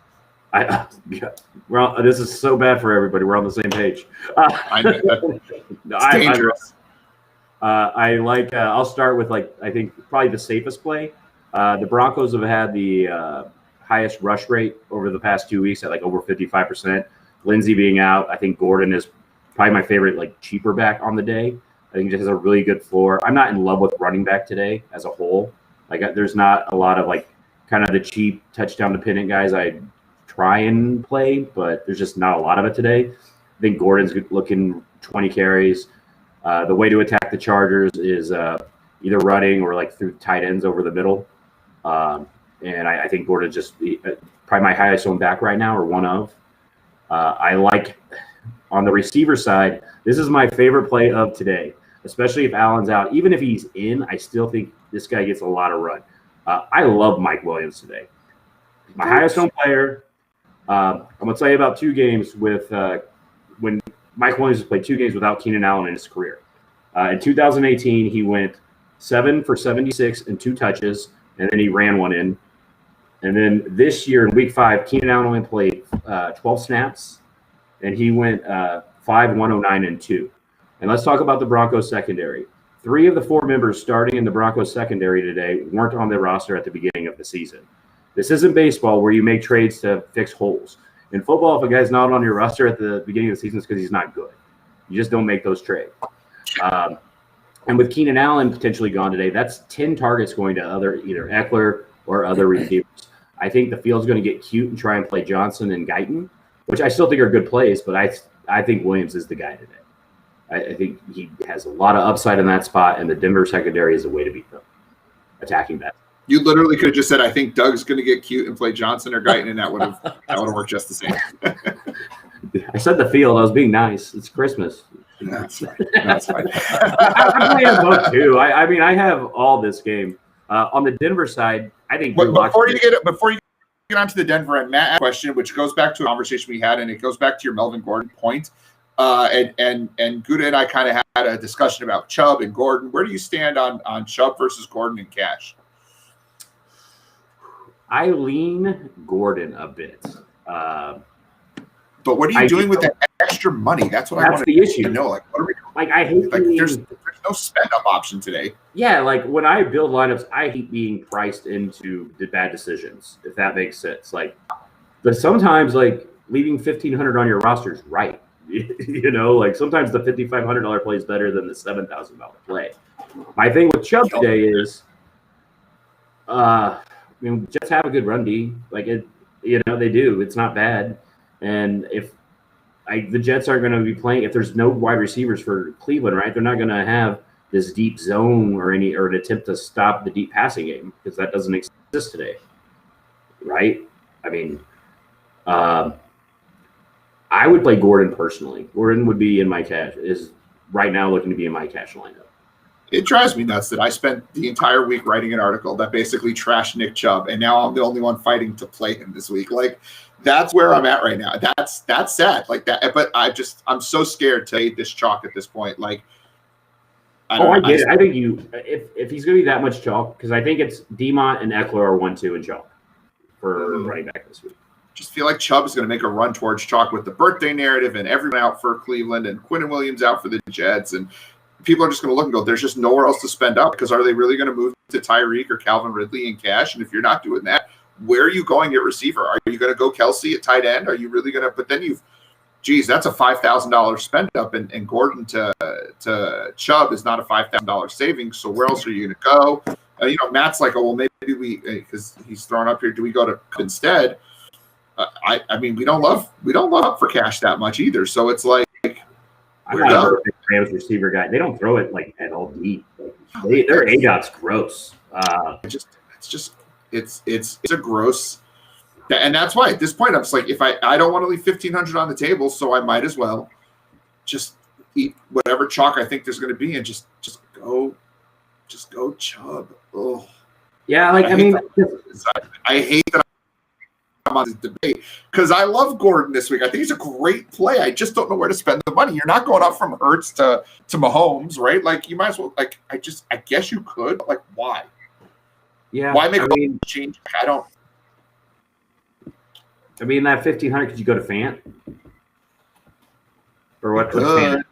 Speaker 4: This is so bad for everybody. We're on the same page.
Speaker 1: I know it's dangerous.
Speaker 4: I'll start with I think probably the safest play. The Broncos have had the highest rush rate over the past 2 weeks at over 55%. Lindsey being out, I think Gordon is probably my favorite cheaper back on the day. I think he just has a really good floor. I'm not in love with running back today as a whole. There's not a lot of kind of the cheap touchdown dependent guys I try and play, but there's just not a lot of it today. I think Gordon's looking 20 carries. The way to attack the Chargers is either running or through tight ends over the middle. And I think Gordon's just probably my highest owned back right now, or one of. I like on the receiver side, this is my favorite play of today, especially if Allen's out. Even if he's in, I still think this guy gets a lot of run. I love Mike Williams today. He's my highest owned player. I'm going to tell you about 2 games with when Mike Williams has played 2 games without Keenan Allen in his career. In 2018, he went 7 for 76 and 2 touches, and then he ran one in. And then this year in week 5, Keenan Allen only played 12 snaps, and he went 5, 109, and 2. And let's talk about the Broncos secondary. 3 of the 4 members starting in the Broncos secondary today weren't on the roster at the beginning of the season. This isn't baseball where you make trades to fix holes. In football, if a guy's not on your roster at the beginning of the season, it's because he's not good. You just don't make those trades. And with Keenan Allen potentially gone today, that's 10 targets going to either Eckler or other receivers. I think the field's going to get cute and try and play Johnson and Guyton, which I still think are good plays, but I think Williams is the guy today. I think he has a lot of upside in that spot, and the Denver secondary is the way to beat them, attacking that.
Speaker 1: You literally could have just said, I think Doug's going to get cute and play Johnson or Guyton, and that would have worked just the same.
Speaker 4: I said the field. I was being nice. It's Christmas.
Speaker 1: That's fine. That's fine.
Speaker 4: I'm playing both, too. I have all this game. On the Denver side, I think
Speaker 1: before you get on to the Denver and Matt question, which goes back to a conversation we had, and it goes back to your Melvin Gordon point. And Gouda and I kind of had a discussion about Chubb and Gordon. Where do you stand on Chubb versus Gordon in cash?
Speaker 4: I lean Gordon a bit.
Speaker 1: But what are you doing with that extra money? That's what I want to know. Like, what are we doing?
Speaker 4: Like, I hate
Speaker 1: there's no spend up option today.
Speaker 4: Yeah, like when I build lineups, I hate being priced into the bad decisions, if that makes sense. Like, but sometimes like leaving $1,500 on your roster is right. You know, like sometimes the $5,500 play is better than the $7,000 play. My thing with Chubb today is, I mean, Jets have a good run D. Like it, you know, they do. It's not bad. And if the Jets aren't going to be playing, if there's no wide receivers for Cleveland, right? They're not going to have this deep zone or an attempt to stop the deep passing game because that doesn't exist today, right? I mean, I would play Gordon personally. Gordon would be in my cash, is right now looking to be in my cash lineup.
Speaker 1: It drives me nuts that I spent the entire week writing an article that basically trashed Nick Chubb, and now I'm the only one fighting to play him this week. Like, that's where I'm at right now. That's sad. Like that, but I'm so scared to eat this chalk at this point. Like,
Speaker 4: I get it. I think if he's going to be that much chalk, because I think it's Demont and Eckler are 1-2 in chalk for running back this week.
Speaker 1: Just feel like Chubb is going to make a run towards chalk with the birthday narrative and everyone out for Cleveland and Quentin Williams out for the Jets. And people are just going to look and go, there's just nowhere else to spend up, because are they really going to move to Tyreek or Calvin Ridley in cash? And if you're not doing that, where are you going at receiver? Are you going to go Kelsey at tight end? Are you really going to – but then that's a $5,000 spend up, and Gordon to Chubb is not a $5,000 savings. So where else are you going to go? Matt's like, oh, well, maybe we – because he's thrown up here, do we go to instead? I mean, we don't love for cash that much either. So it's like,
Speaker 4: I'm not a big Rams receiver guy. They don't throw it like at all deep. Their ADOT's gross.
Speaker 1: It's a gross, and that's why at this point I'm just like, if I don't want to leave $1,500 on the table, so I might as well just eat whatever chalk I think there's going to be and just go Chubb. Oh
Speaker 4: yeah, like I mean,
Speaker 1: I hate that I'm on this debate because I love Gordon this week. I think he's a great play. I just don't know where to spend the money. You're not going up from Hurts to Mahomes, right? Like, you might as well. Like, I guess you could. But like, why?
Speaker 4: Yeah.
Speaker 1: Why make a change? I
Speaker 4: mean, that $1,500. Could you go to Fant? Or what?
Speaker 1: Fant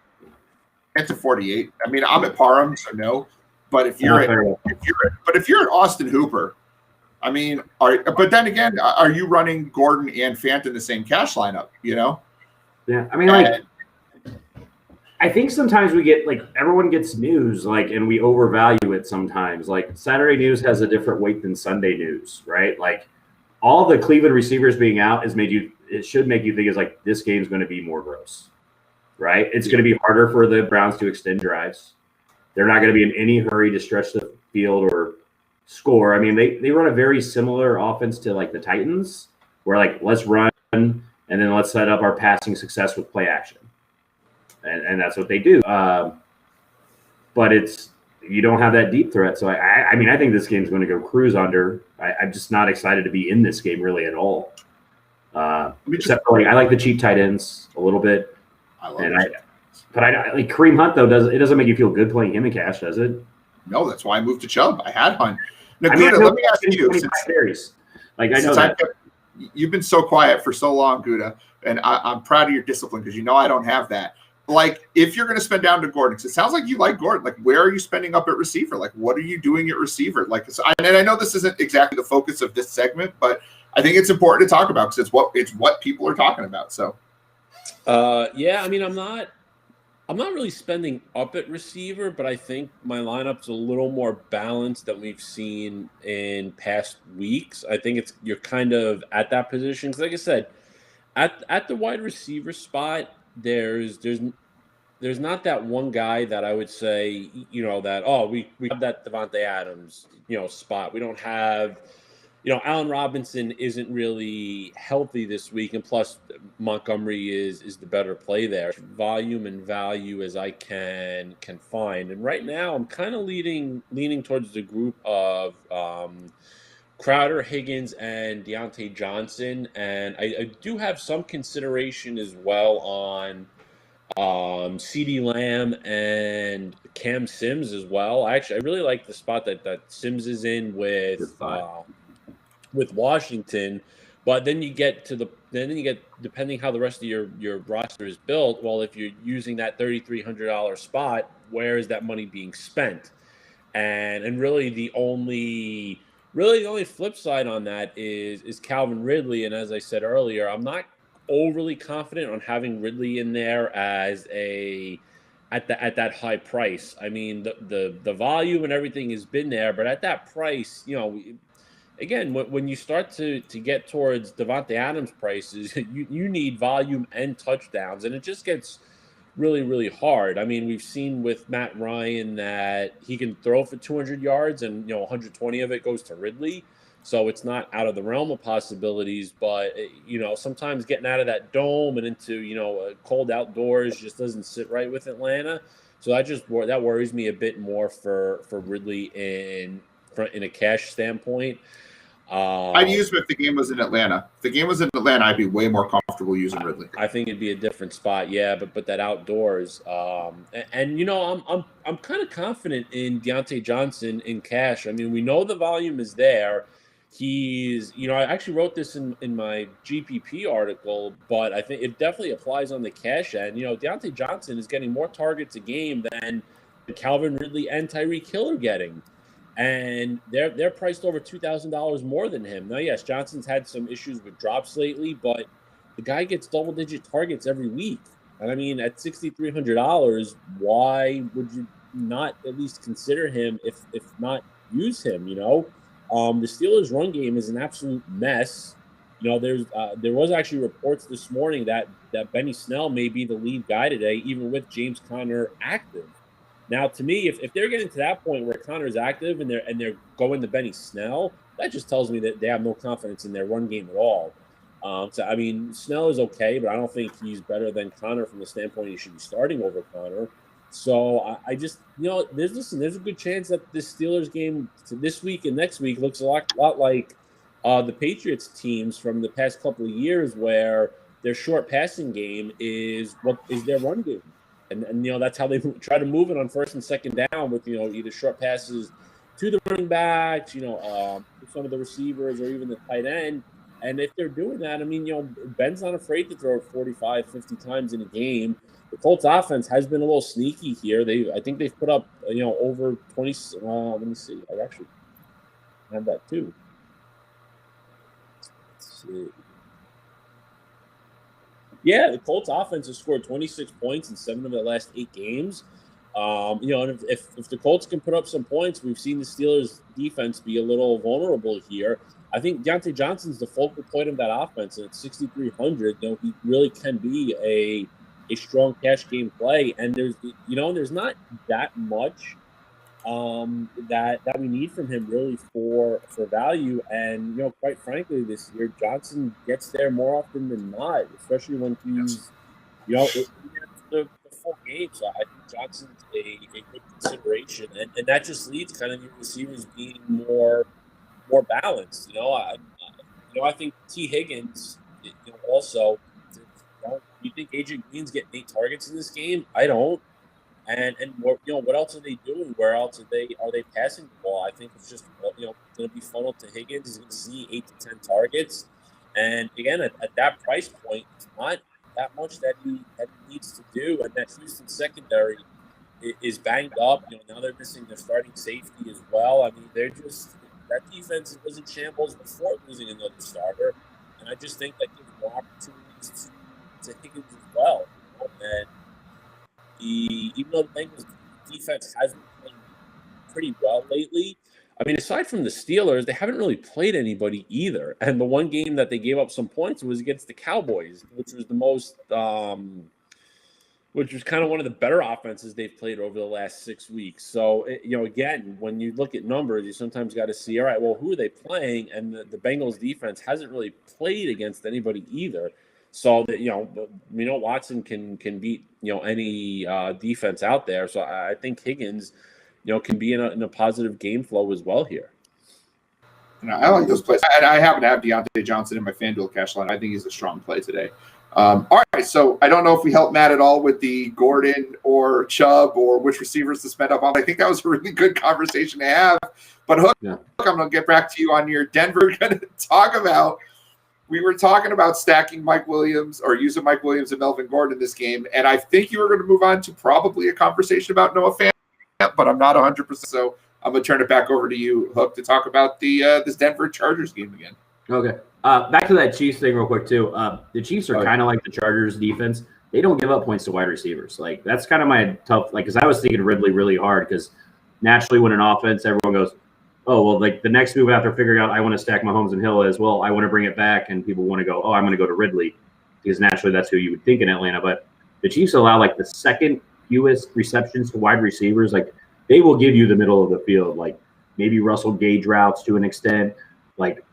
Speaker 1: to 48. I mean, I'm at Parham, so no. But if you're at Austin Hooper. I mean, but then again, are you running Gordon and Fant in the same cash lineup? You know?
Speaker 4: Yeah, I mean, I think sometimes we get everyone gets news, and we overvalue it sometimes. Like Saturday news has a different weight than Sunday news, right? Like all the Cleveland receivers being out it should make you think it's like this game's going to be more gross, right? It's going to be harder for the Browns to extend drives. They're not going to be in any hurry to stretch the field or score. I mean, they run a very similar offense to the Titans, where let's run and then let's set up our passing success with play action, and that's what they do. But you don't have that deep threat. So I mean, I think this game's going to go cruise under. I'm just not excited to be in this game really at all. Except for I like the cheap tight ends a little bit.
Speaker 1: I love it.
Speaker 4: But I like Kareem Hunt though. It doesn't make you feel good playing him in cash, does it?
Speaker 1: No, that's why I moved to Chubb. I had Hunt. Now, Gouda, let me ask you.
Speaker 4: I know that.
Speaker 1: You've been so quiet for so long, Gouda, and I'm proud of your discipline because I don't have that. If you're going to spend down to Gordon, because it sounds like you like Gordon, where are you spending up at receiver? What are you doing at receiver? And I know this isn't exactly the focus of this segment, but I think it's important to talk about because it's what people are talking about. So,
Speaker 2: yeah, I mean, I'm not really spending up at receiver, but I think my lineup's a little more balanced than we've seen in past weeks. I think you're kind of at that position because, like I said, at the wide receiver spot, there's not that one guy that I would say we have that Devontae Adams spot. We don't have. Allen Robinson isn't really healthy this week, and plus Montgomery is the better play there. Volume and value as I can find, and right now I'm kind of leaning towards the group of Crowder, Higgins, and Deontay Johnson, and I do have some consideration as well on CeeDee Lamb and Cam Sims as well. I really like the spot that Sims is in with Washington, but then you get depending how the rest of your roster is built. Well, if you're using that $3,300 spot, where is that money being spent? And really the only flip side on that is Calvin Ridley. And as I said earlier, I'm not overly confident on having Ridley in there as at that high price. I mean, the volume and everything has been there, but at that price, again, when you start to get towards Devontae Adams prices, you need volume and touchdowns, and it just gets really, really hard. I mean, we've seen with Matt Ryan that he can throw for 200 yards, and 120 of it goes to Ridley. So it's not out of the realm of possibilities, but sometimes getting out of that dome and into cold outdoors just doesn't sit right with Atlanta. So that worries me a bit more for Ridley in a cash standpoint.
Speaker 1: I'd use him if the game was in Atlanta. If the game was in Atlanta, I'd be way more comfortable using Ridley.
Speaker 2: I think it'd be a different spot, yeah. But that outdoors, I'm kind of confident in Deontay Johnson in cash. I mean, we know the volume is there. He's, I actually wrote this in my GPP article, but I think it definitely applies on the cash end. Deontay Johnson is getting more targets a game than Calvin Ridley and Tyreek Hill are getting. And they're priced over $2,000 more than him. Now, yes, Johnson's had some issues with drops lately, but the guy gets double-digit targets every week. And I mean, at $6,300, why would you not at least consider him, if not use him? The Steelers' run game is an absolute mess. There was actually reports this morning that Benny Snell may be the lead guy today, even with James Conner active. Now, to me, if they're getting to that point where Connor's active and they're going to Benny Snell, that just tells me that they have no confidence in their run game at all. So I mean, Snell is okay, but I don't think he's better than Connor from the standpoint he should be starting over Connor. So I just there's a good chance that this Steelers game this week and next week looks a lot like the Patriots teams from the past couple of years, where their short passing game is their run game. And that's how they try to move it on first and second down with either short passes to the running backs, some of the receivers or even the tight end. And if they're doing that, I mean, Ben's not afraid to throw 45, 50 times in a game. The Colts offense has been a little sneaky here. I think they've put up over 20. Let me see. I actually have that too. Let's see. Yeah, the Colts offense has scored 26 points in 7 of their last 8 games. And if the Colts can put up some points, we've seen the Steelers' defense be a little vulnerable here. I think Deontay Johnson's the focal point of that offense, and at 6,300, he really can be a strong cash game play. And there's not that much that we need from him really for value. And quite frankly, this year Johnson gets there more often than not, especially when he's the full game. So I think Johnson's a good consideration, and that just leads kind of your receivers being more balanced. I think T. Higgins also. You think AJ Green's getting 8 targets in this game? I don't. And what else are they doing? Where else are they passing the ball? I think it's just going to be funneled to Higgins. He's going to see 8 to 10 targets, and again at that price point, it's not that much that he needs to do. And that Houston secondary is banged up. Now they're missing their starting safety as well. I mean, that defense was in shambles before losing another starter, and I just think that gives more opportunities to Higgins as well. And even though the Bengals defense has been playing pretty well lately, I mean, aside from the Steelers, they haven't really played anybody either. And the one game that they gave up some points was against the Cowboys, which was which was kind of one of the better offenses they've played over the last 6 weeks. So, again, when you look at numbers, you sometimes got to see, all right, well, who are they playing? And the Bengals defense hasn't really played against anybody either. So that Watson can beat any defense out there. So I think Higgins can be in a positive game flow as well here.
Speaker 1: I like those plays. And I happen to have Deontay Johnson in my FanDuel cash line. I think he's a strong play today. All right, so I don't know if we helped Matt at all with the Gordon or Chubb or which receivers to spend up on. I think that was a really good conversation to have. But Hook, I'm going to get back to you on your Denver. We're going to talk about – we were talking about stacking Mike Williams or using Mike Williams and Melvin Gordon in this game, and I think you were going to move on to probably a conversation about Noah Fant, but I'm not 100%. So I'm going to turn it back over to you, Hook, to talk about this Denver Chargers game again.
Speaker 4: Okay. Back to that Chiefs thing real quick, too. The Chiefs are kind of like the Chargers defense. They don't give up points to wide receivers. Like, that's kind of my tough – like, because I was thinking Ridley really hard because naturally when an offense, everyone goes, oh, well, like the next move after figuring out I want to stack Mahomes and Hill is, well, I want to bring it back, and people want to go, oh, I'm going to go to Ridley because naturally that's who you would think in Atlanta. But the Chiefs allow like the second fewest receptions to wide receivers. Like, they will give you the middle of the field, like maybe Russell Gage routes to an extent, like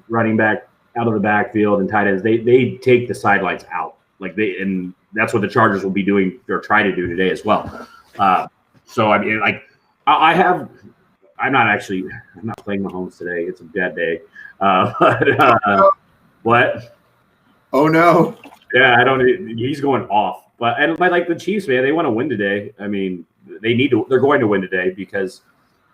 Speaker 4: running back out of the backfield and tight ends. They take the sidelines out, and that's what the Chargers will be doing or try to do today as well. So I mean, like I'm not playing Mahomes today. It's a bad day. What?
Speaker 1: Oh no!
Speaker 4: Yeah, he's going off. But like the Chiefs, man, they want to win today. I mean, they're going to win today because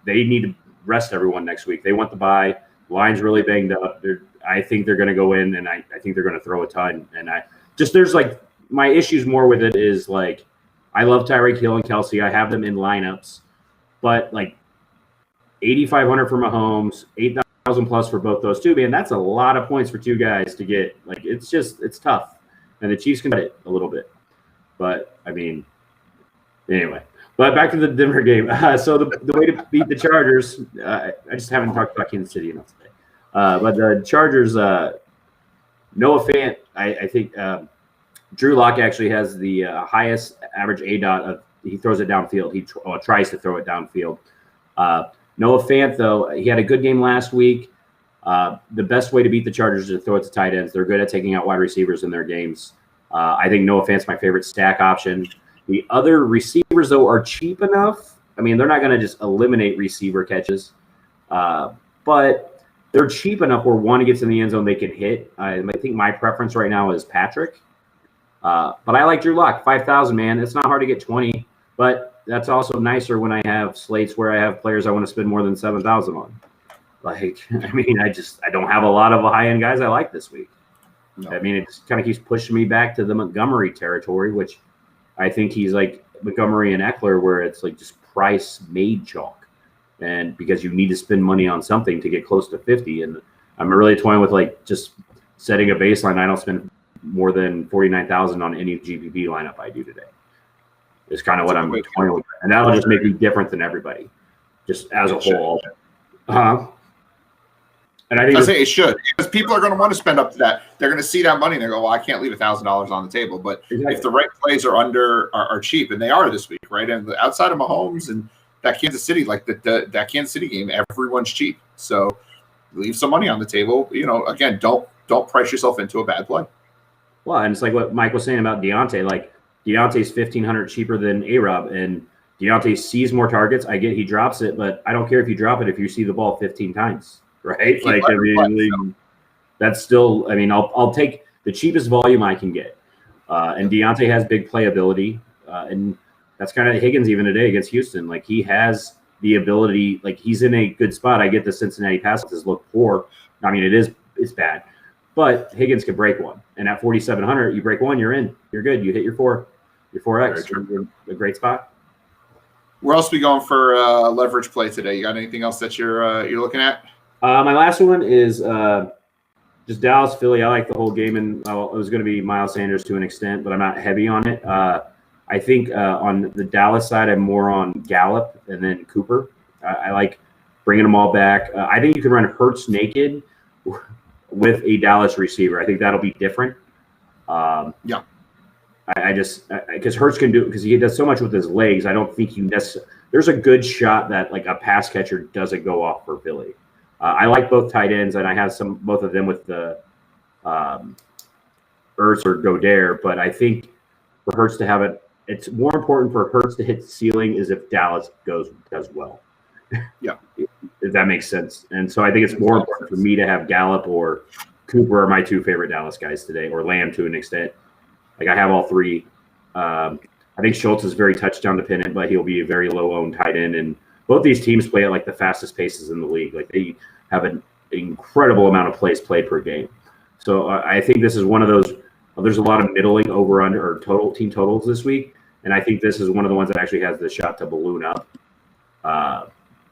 Speaker 4: they need to rest everyone next week. They want the bye. Line's really banged up. I think they're going to go in, and I think they're going to throw a ton. And there's like my issues more with it is like I love Tyreek Hill and Kelsey. I have them in lineups, but like 8,500 for Mahomes, 8,000 plus for both those two, man. That's a lot of points for two guys to get. Like it's tough, and the Chiefs can get it a little bit. But I mean, anyway. But back to the Denver game. So the way to beat the Chargers, I just haven't talked about Kansas City enough today. But the Chargers, Noah Fant, I think Drew Lock actually has the highest average ADOT he throws it downfield. He tries to throw it downfield. Noah Fant, though, he had a good game last week. The best way to beat the Chargers is to throw it to tight ends. They're good at taking out wide receivers in their games. I think Noah Fant's my favorite stack option. The other receivers, though, are cheap enough. I mean, they're not going to just eliminate receiver catches, but they're cheap enough where one gets in the end zone they can hit. I think my preference right now is Patrick, but I like Drew Lock, 5,000, man. It's not hard to get 20, but that's also nicer when I have slates where I have players I want to spend more than 7,000 on. Like, I mean, I don't have a lot of high-end guys I like this week. No. I mean, it just kind of keeps pushing me back to the Montgomery territory, which I think he's like Montgomery and Eckler, where it's like just price made chalk. And because you need to spend money on something to get close to 50. And I'm really toying with like just setting a baseline. I don't spend more than 49,000 on any GPP lineup I do today. It's kind of what I'm toying with. And that'll just make me different than everybody, just as a whole. And I think
Speaker 1: it should, because people are going to want to spend up to that. They're going to see that money and they go, well, I can't leave $1,000 on the table. But if the right plays are cheap, and they are this week, right? And outside of Mahomes and that Kansas City, like that Kansas City game, everyone's cheap. So leave some money on the table. You know, again, don't price yourself into a bad play.
Speaker 4: Well, and it's like what Mike was saying about Deontay. Like Deontay's 1,500 cheaper than A-Rob, and Deontay sees more targets. I get he drops it, but I don't care if you drop it if you see the ball 15 times. Right? Like, I mean, that's still, I mean, I'll take the cheapest volume I can get. And Deontay has big playability. And that's kind of Higgins even today against Houston. Like, he has the ability, like, he's in a good spot. I get the Cincinnati passes look poor. I mean, it's bad. But Higgins could break one. And at 4,700, you break one, you're in. You're good. You hit your 4X. You're in a great spot.
Speaker 1: Where else are we going for leverage play today? You got anything else that you're looking at?
Speaker 4: My last one is just Dallas, Philly. I like the whole game, and it was going to be Miles Sanders to an extent, but I'm not heavy on it. I think on the Dallas side, I'm more on Gallup and then Cooper. I like bringing them all back. I think you can run Hurts naked with a Dallas receiver. I think that'll be different.
Speaker 1: Yeah.
Speaker 4: I just because Hurts can do because he does so much with his legs. I don't think there's a good shot that like a pass catcher doesn't go off for Philly. I like both tight ends, and I have both of them with the Ertz or Goddard. But I think for Hurts to have it, it's more important for Hurts to hit the ceiling is if Dallas does well.
Speaker 1: Yeah.
Speaker 4: If that makes sense. And so I think it's more important for me to have Gallup or Cooper are my two favorite Dallas guys today, or Lamb to an extent. Like I have all three. I think Schultz is very touchdown dependent, but he'll be a very low owned tight end. And both these teams play at like the fastest paces in the league. Like they have an incredible amount of plays played per game. So I think this is one of those. There's a lot of middling over under or total team totals this week, and I think this is one of the ones that actually has the shot to balloon up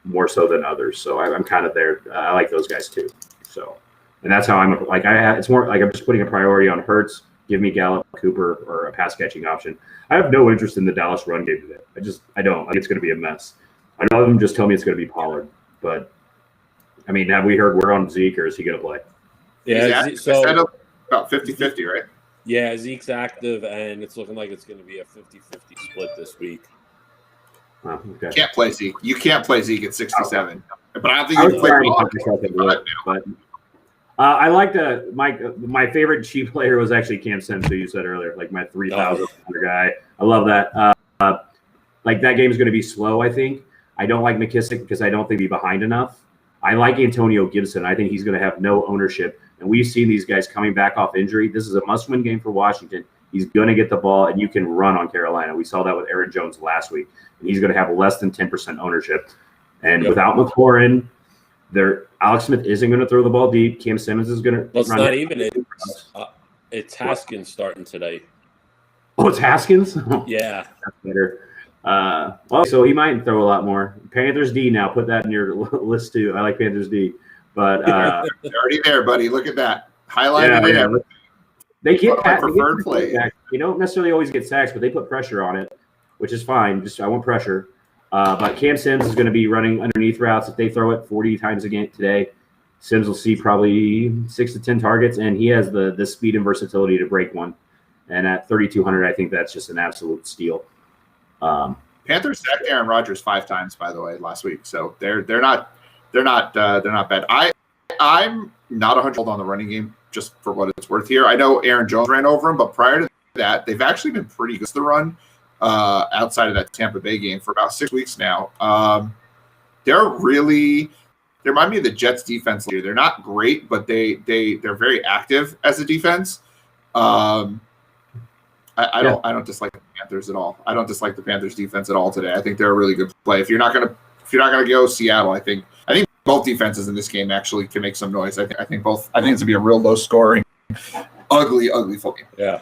Speaker 4: more so than others. So I'm kind of there. I like those guys too. So, and that's how I'm like. It's more like I'm just putting a priority on Hurts. Give me Gallup, Cooper, or a pass catching option. I have no interest in the Dallas run game today. I don't. Like it's going to be a mess. I know them just tell me it's going to be Pollard, but I mean, have we heard word on Zeke, or is he going to play?
Speaker 2: Yeah,
Speaker 1: so about 50-50, right?
Speaker 2: Yeah, Zeke's active, and it's looking like it's going to be a 50-50 split this week.
Speaker 4: Oh, okay.
Speaker 1: Can't play Zeke. You can't play Zeke at 67. But I don't think you can play
Speaker 4: But I like my favorite cheap player was actually Cam Sims, who you said earlier, like my 3,000 guy. I love that. Like that game is going to be slow, I think. I don't like McKissick because I don't think he's behind enough. I like Antonio Gibson. I think he's going to have no ownership. And we've seen these guys coming back off injury. This is a must-win game for Washington. He's going to get the ball, and you can run on Carolina. We saw that with Aaron Jones last week. And he's going to have less than 10% ownership. And without McLaurin, Alex Smith isn't going to throw the ball deep. Cam Simmons is going to
Speaker 2: Well, it's not even. It's Haskins starting today.
Speaker 4: Oh, it's Haskins?
Speaker 2: Yeah.
Speaker 4: That's better. Well, so he might throw a lot more. Panthers D now. Put that in your list, too. I like Panthers D. But
Speaker 1: they're already there, buddy. Look at that. Highlighted there.
Speaker 4: They get
Speaker 1: preferred play.
Speaker 4: They don't necessarily always get sacks, but they put pressure on it, which is fine. Just I want pressure. But Cam Sims is going to be running underneath routes. If they throw it 40 times again today, Sims will see probably 6 to 10 targets, and he has the speed and versatility to break one. And at 3,200, I think that's just an absolute steal.
Speaker 1: Panthers sacked Aaron Rodgers 5 times, by the way, last week. So they're not bad. I'm not 100 on the running game, just for what it's worth here. I know Aaron Jones ran over him, but prior to that, they've actually been pretty good to the run outside of that Tampa Bay game for about 6 weeks now. They remind me of the Jets defense here. They're not great, but they're very active as a defense. I don't dislike the Panthers at all. I don't dislike the Panthers defense at all today. I think they're a really good play. If you're not gonna go Seattle, I think both defenses in this game actually can make some noise. I think it's gonna be a real low scoring, ugly football game.
Speaker 2: Yeah,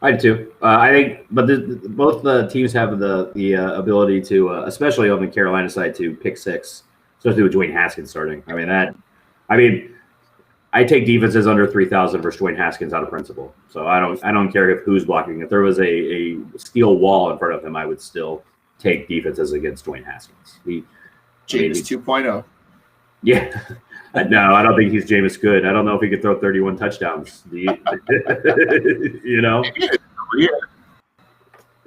Speaker 4: I do too. I think, but both the teams have the ability to, especially on the Carolina side, to pick six, especially with Dwayne Haskins starting. I take defenses under 3,000 versus Dwayne Haskins out of principle. So I don't care who's blocking. If there was a steel wall in front of him, I would still take defenses against Dwayne Haskins.
Speaker 1: James 2.0.
Speaker 4: Yeah. No, I don't think he's Jameis good. I don't know if he could throw 31 touchdowns. You know?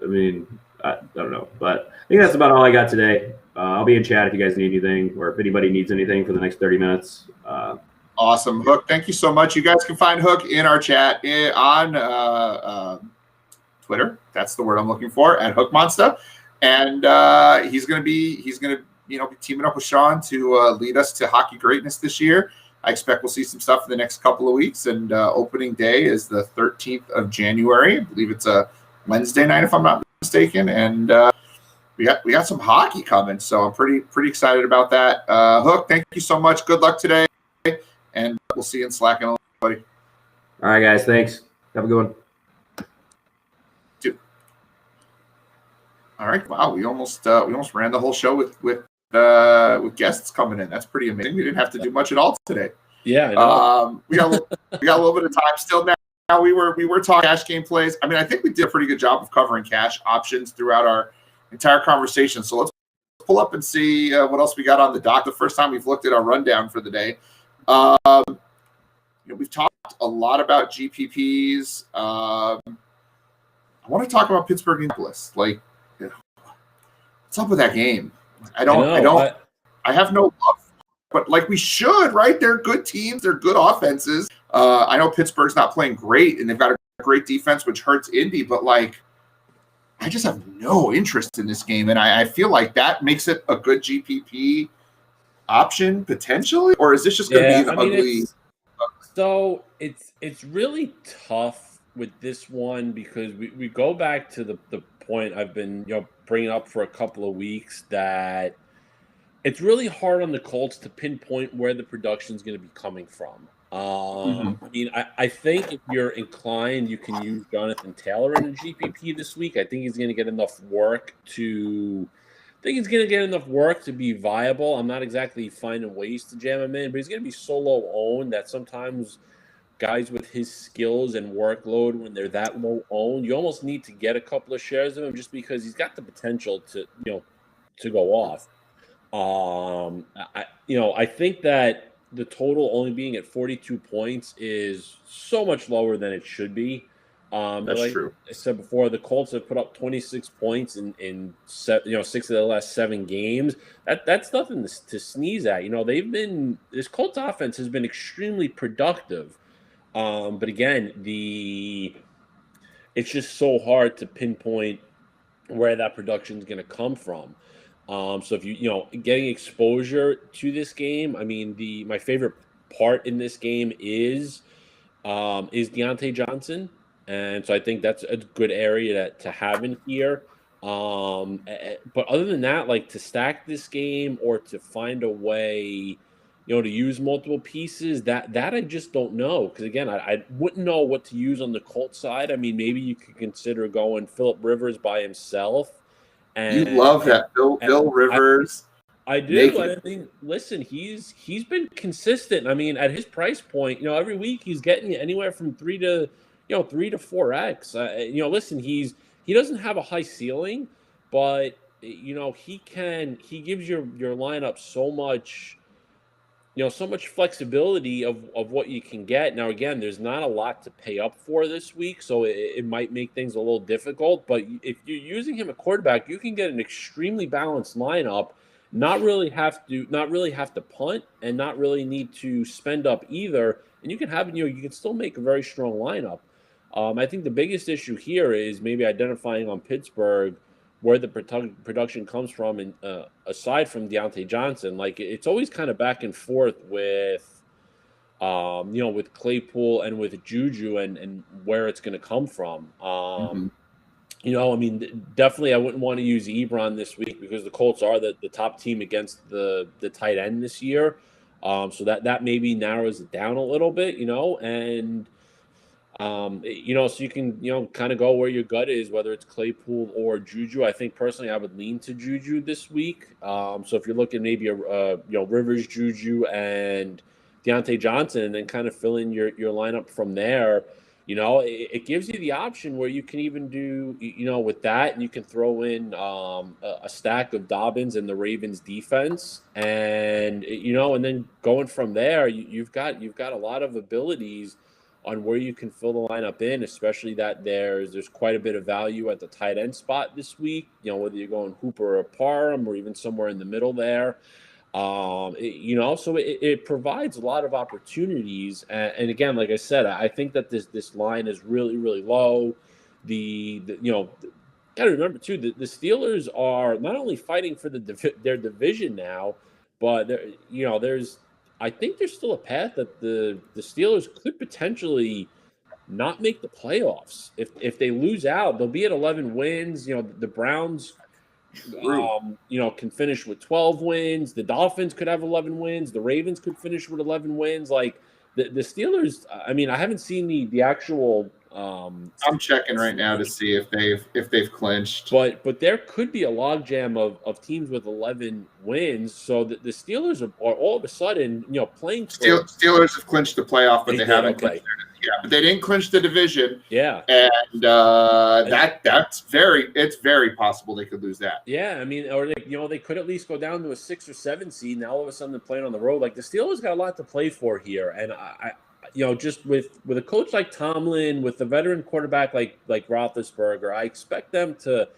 Speaker 4: I mean, I don't know. But I think that's about all I got today. I'll be in chat if you guys need anything or if anybody needs anything for the next 30 minutes.
Speaker 1: Awesome. Hook, thank you so much. You guys can find Hook in our chat on Twitter. That's the word I'm looking for, at Hook Monster. And he's gonna be teaming up with Sean to lead us to hockey greatness this year. I expect we'll see some stuff in the next couple of weeks. And opening day is the 13th of January. I believe it's a Wednesday night, if I'm not mistaken. And we got some hockey coming, so I'm pretty excited about that. Hook, thank you so much. Good luck today. And we'll see you in Slack and all, buddy.
Speaker 4: All right, guys. Thanks. Have a good one.
Speaker 1: Dude. All right. Wow. We almost ran the whole show with guests coming in. That's pretty amazing. We didn't have to do much at all today.
Speaker 2: Yeah. I know.
Speaker 1: We got a little bit of time still. Now we were talking cash game plays. I mean, I think we did a pretty good job of covering cash options throughout our entire conversation. So let's pull up and see what else we got on the dock. The first time we've looked at our rundown for the day. We've talked a lot about GPPs. I want to talk about Pittsburgh Indianapolis. Like, what's up with that game? I have no love, but like we should, right? They're good teams. They're good offenses. I know Pittsburgh's not playing great, and they've got a great defense, which hurts Indy. But like, I just have no interest in this game, and I feel like that makes it a good GPP option potentially, or is this just going to be an ugly?
Speaker 2: So it's really tough with this one because we go back to the point I've been bringing up for a couple of weeks that it's really hard on the Colts to pinpoint where the production is going to be coming from. I mean, I think if you're inclined, you can use Jonathan Taylor in a GPP this week. I think he's going to get enough work to be viable. I'm not exactly finding ways to jam him in, but he's going to be so low owned that sometimes guys with his skills and workload, when they're that low owned, you almost need to get a couple of shares of him just because he's got the potential to go off. I think that the total only being at 42 points is so much lower than it should be.
Speaker 1: That's true.
Speaker 2: I said before, the Colts have put up 26 points in 6 of the last 7 games. That's nothing to sneeze at. This Colts offense has been extremely productive. But again, it's just so hard to pinpoint where that production is going to come from. So if getting exposure to this game, I mean, my favorite part in this game is Deontay Johnson, and so I think that's a good area to have in here. But other than that, like to stack this game or to find a way, to use multiple pieces, that I just don't know, because again, I wouldn't know what to use on the Colts side. I mean, maybe you could consider going Phillip Rivers by himself.
Speaker 1: You love that Bill Rivers.
Speaker 2: I do. I mean, listen, he's been consistent. I mean, at his price point, every week he's getting you anywhere from 3 to 4x. Listen, he doesn't have a high ceiling, but he gives your lineup so much. So much flexibility of what you can get. Now, again, there's not a lot to pay up for this week, so it might make things a little difficult. But if you're using him at quarterback, you can get an extremely balanced lineup, not really have to punt, and not really need to spend up either. And you can have, you can still make a very strong lineup. I think the biggest issue here is maybe identifying on Pittsburgh where the production comes from, and aside from Deontay Johnson, like it's always kind of back and forth with, with Claypool and with Juju and where it's going to come from. I mean, definitely I wouldn't want to use Ebron this week because the Colts are the top team against the tight end this year. So that maybe narrows it down a little bit, and so you can, kind of go where your gut is, whether it's Claypool or Juju. I think personally I would lean to Juju this week. So if you're looking maybe Rivers, Juju, and Deontay Johnson, and then kind of fill in your lineup from there, it gives you the option where you can even do, with that, and you can throw in a stack of Dobbins and the Ravens defense, and and then going from there, you've got a lot of abilities on where you can fill the lineup in, especially that there's quite a bit of value at the tight end spot this week, whether you're going Hooper or Parham or even somewhere in the middle there. So it provides a lot of opportunities. And again, like I said, I think that this line is really, really low. Got to remember too, the Steelers are not only fighting for their division now, but I think there's still a path that the Steelers could potentially not make the playoffs. If they lose out, they'll be at 11 wins. The Browns, can finish with 12 wins. The Dolphins could have 11 wins. The Ravens could finish with 11 wins. Like the Steelers, I mean, I haven't seen the actual.
Speaker 1: I'm checking right now to see if they've clinched.
Speaker 2: But there could be a logjam of teams with 11 wins. So the Steelers are all of a sudden, playing.
Speaker 1: Steelers have clinched the playoff, but they haven't clinched. Yeah, but they didn't clinch the division.
Speaker 2: Yeah,
Speaker 1: and it's very possible they could lose that.
Speaker 2: Yeah, I mean, or they could at least go down to a 6 or 7 seed. Now all of a sudden they're playing on the road. Like the Steelers got a lot to play for here, and I just with a coach like Tomlin, with a veteran quarterback like Roethlisberger, I expect them to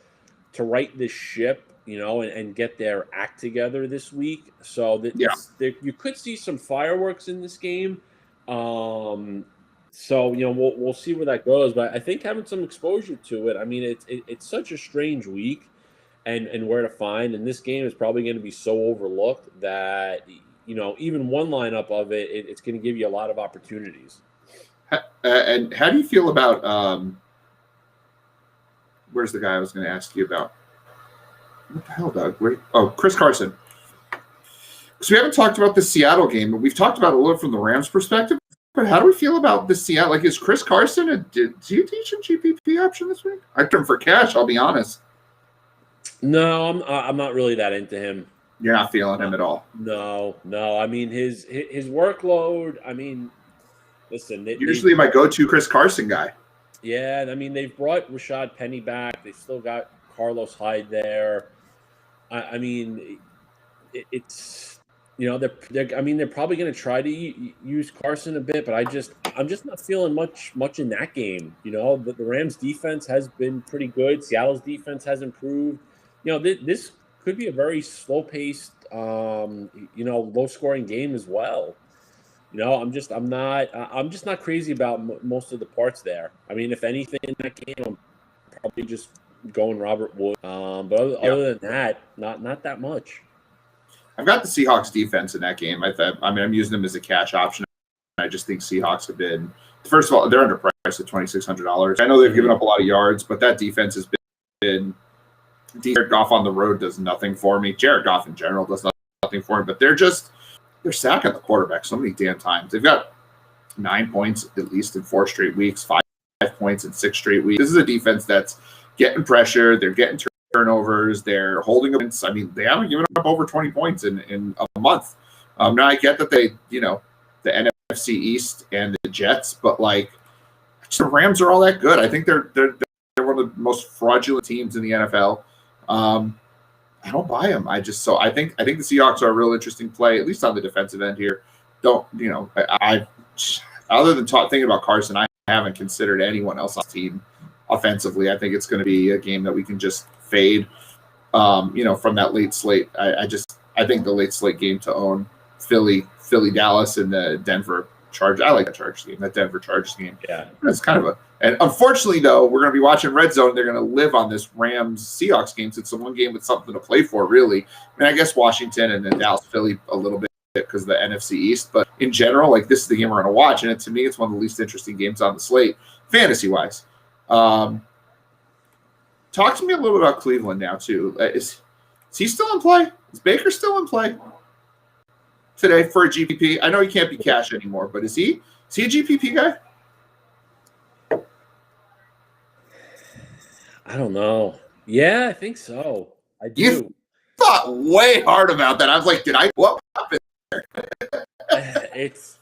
Speaker 2: right this ship, and get their act together this week. So that you could see some fireworks in this game. So we'll see where that goes, but I think having some exposure to it. I mean, it's such a strange week, and where to find. And this game is probably going to be so overlooked that even one lineup of it's going to give you a lot of opportunities.
Speaker 1: And how do you feel about where's the guy I was going to ask you about? What the hell, Doug? Chris Carson. So we haven't talked about the Seattle game, but we've talked about it a little from the Rams' perspective. But how do we feel about the Seattle? Like, is Chris Carson do you teach him GPP option this week? I took him for cash. I'll be honest.
Speaker 2: No, I'm not really that into him.
Speaker 1: You're not feeling him at all.
Speaker 2: No. I mean, his workload. I mean, listen.
Speaker 1: Usually my go-to Chris Carson guy.
Speaker 2: Yeah, I mean, they've brought Rashad Penny back. They still got Carlos Hyde there. I mean, it's. They're probably going to try to use Carson a bit, but I'm just not feeling much in that game. The Rams defense has been pretty good. Seattle's defense has improved. This could be a very slow-paced, low-scoring game as well. I'm just not crazy about most of the parts there. I mean, if anything in that game, I'm probably just going Robert Wood. But other than that, not that much.
Speaker 1: I've got the Seahawks defense in that game. I'm using them as a cash option. I just think Seahawks have been, first of all, they're underpriced at $2,600. I know they've given up a lot of yards, but that defense has been Jared Goff on the road does nothing for me. Jared Goff in general does nothing for me, but they're sacking the quarterback so many damn times. They've got 9 points at least in 4 straight weeks, 5 points in 6 straight weeks. This is a defense that's getting pressure. They're getting turnovers. They're holding them. I mean, they haven't given up over 20 points in a month. Now I get that they, the NFC East and the Jets, but like the Rams are all that good. I think they're one of the most fraudulent teams in the NFL. I don't buy them. I think the Seahawks are a real interesting play, at least on the defensive end here. I other than thinking about Carson, I haven't considered anyone else on the team offensively. I think it's going to be a game that we can just fade. From that late slate. I think the late slate game to own Philly, Dallas, and the Denver Chargers. I like that Chargers game. That Denver Chargers game.
Speaker 2: Yeah,
Speaker 1: it's kind of and unfortunately though, we're going to be watching Red Zone. They're going to live on this Rams Seahawks game. So it's the one game with something to play for, really. I mean, I guess Washington and then Dallas, Philly a little bit because of the NFC East, but in general, like this is the game we're going to watch, and to me, it's one of the least interesting games on the slate, fantasy wise. Talk to me a little bit about Cleveland now, too. Is he still in play? Is Baker still in play today for a GPP? I know he can't be cash anymore, but is he a GPP guy?
Speaker 2: I don't know. Yeah, I think so. I do.
Speaker 1: You thought way hard about that. I was like, what happened there?
Speaker 2: It's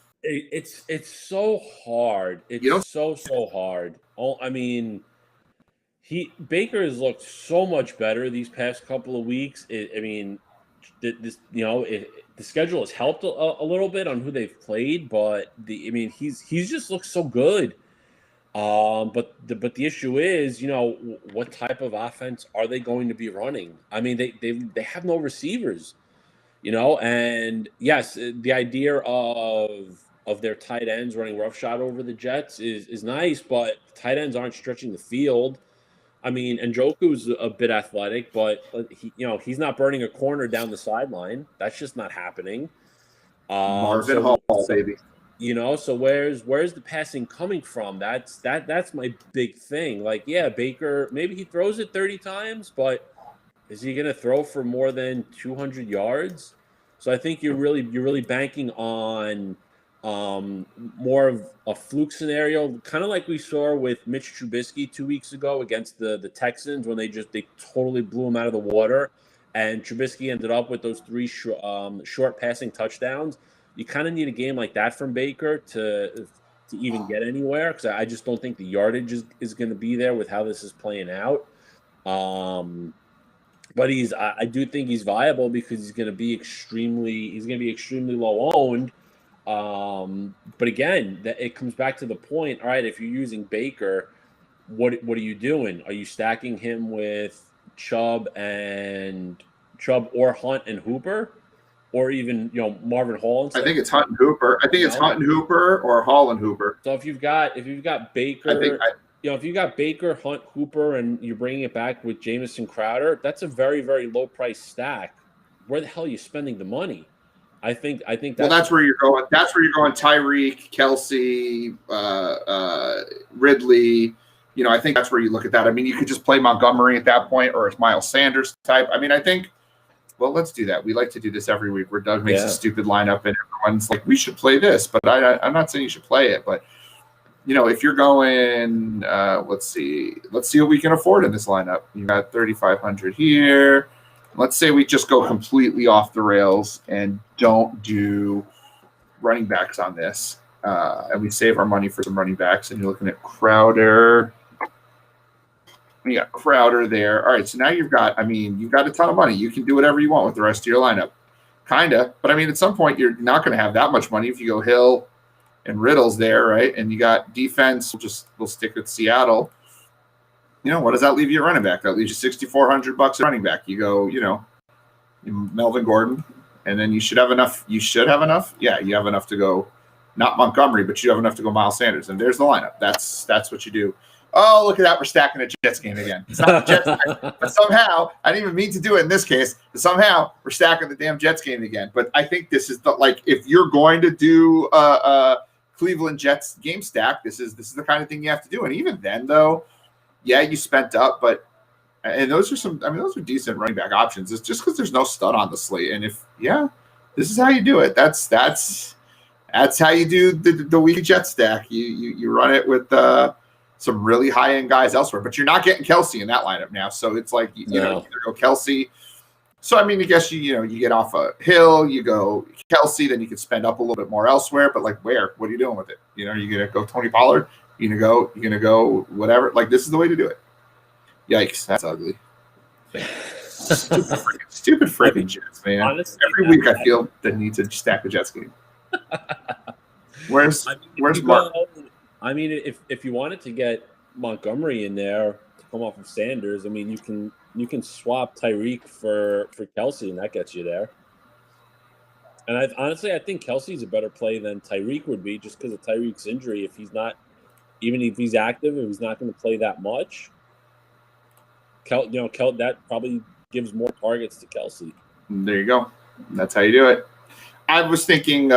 Speaker 2: so hard. It's so hard. I mean, Baker has looked so much better these past couple of weeks. The schedule has helped a little bit on who they've played, but he's just looked so good. But the issue is, what type of offense are they going to be running? I mean, they have no receivers, and yes, the idea of their tight ends running roughshod over the Jets is nice, but tight ends aren't stretching the field. I mean, Njoku's a bit athletic, but he's not burning a corner down the sideline. That's just not happening.
Speaker 1: Marvin Hall, baby.
Speaker 2: So where's the passing coming from? That's my big thing. Like, yeah, Baker, maybe he throws it 30 times, but is he going to throw for more than 200 yards? So I think you're really banking on more of a fluke scenario, kind of like we saw with Mitch Trubisky 2 weeks ago against the Texans when they totally blew him out of the water, and Trubisky ended up with those 3 short passing touchdowns. You kind of need a game like that from Baker to even get anywhere, because I just don't think the yardage is going to be there with how this is playing out. But I do think he's viable because he's going to be extremely low owned. But again, it comes back to the point. All right, if you're using Baker, what are you doing? Are you stacking him with Chubb or Hunt and Hooper? or even Marvin Hall.
Speaker 1: I think it's Hunt and Hooper. I think it's Hunt and Hooper or Hall and Hooper.
Speaker 2: So if you've got Baker, if you got Baker, Hunt, Hooper, and you're bringing it back with Jamison Crowder, that's a very, very low price stack. Where the hell are you spending the money? I think
Speaker 1: that's where you're going. That's where you're going. Tyreek, Kelsey, Ridley. I think that's where you look at that. I mean, you could just play Montgomery at that point, or it's Miles Sanders type. I mean, I think. Well, let's do that. We like to do this every week where Doug makes a stupid lineup and everyone's like, we should play this, but I'm not saying you should play it. But, if you're going, let's see what we can afford in this lineup. You got 3,500 here. Let's say we just go completely off the rails and don't do running backs on this. And we save our money for some running backs. And you're looking at Crowder. You got Crowder there. All right, so now you've got a ton of money. You can do whatever you want with the rest of your lineup. Kind of. But, at some point, you're not going to have that much money if you go Hill and Riddle's there, right? And you got defense. We'll stick with Seattle. What does that leave you at running back? That leaves you $6,400 at running back. You go, Melvin Gordon, and then you should have enough. You should have enough. Yeah, you have enough to go, not Montgomery, but you have enough to go Miles Sanders. And there's the lineup. That's what you do. Oh, look at that. We're stacking a Jets game again. It's not the Jets game. But somehow, I didn't even mean to do it in this case, but somehow we're stacking the damn Jets game again. But I think this is if you're going to do a Cleveland Jets game stack, this is the kind of thing you have to do. And even then, though, yeah, you spent up, and those are decent running back options. It's just because there's no stud on the slate. And this is how you do it. That's how you do the week Jet stack. You run it with some really high-end guys elsewhere, but you're not getting Kelsey in that lineup now. So it's like, you either go Kelsey. So, I guess you get off a Hill, you go Kelsey, then you can spend up a little bit more elsewhere, but where? What are you doing with it? You're going to go Tony Pollard? You're going to go whatever? This is the way to do it. Yikes, that's ugly. Stupid freaking Jets, man. Honestly, every week I feel the need to stack the Jets game. Where's Mark?
Speaker 2: If you wanted to get Montgomery in there to come off of Sanders, you can swap Tyreek for Kelsey, and that gets you there. And I think Kelsey's a better play than Tyreek would be, just because of Tyreek's injury. If he's not, even if he's active, if he's not going to play that much, that probably gives more targets to Kelsey.
Speaker 1: There you go. That's how you do it. I was thinking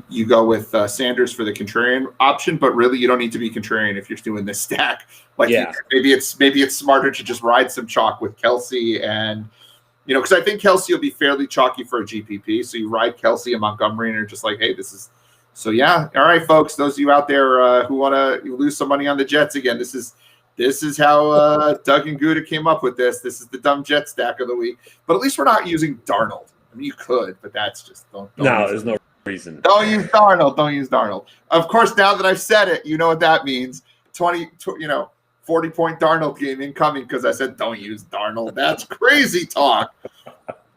Speaker 1: you go with Sanders for the contrarian option, but really you don't need to be contrarian if you're doing this stack. Maybe it's smarter to just ride some chalk with Kelsey, and because I think Kelsey will be fairly chalky for a GPP. So you ride Kelsey and Montgomery, and you're just like, hey, this is so yeah. All right, folks, those of you out there who want to lose some money on the Jets again, this is how Doug and Gouda came up with this. This is the dumb Jet stack of the week. But at least we're not using Darnold. You could, but that's just don't
Speaker 2: there's no reason.
Speaker 1: Don't use Darnold. Don't use Darnold. Of course, now that I've said it, you know what that means. 40-point Darnold game incoming because I said don't use Darnold. That's crazy talk.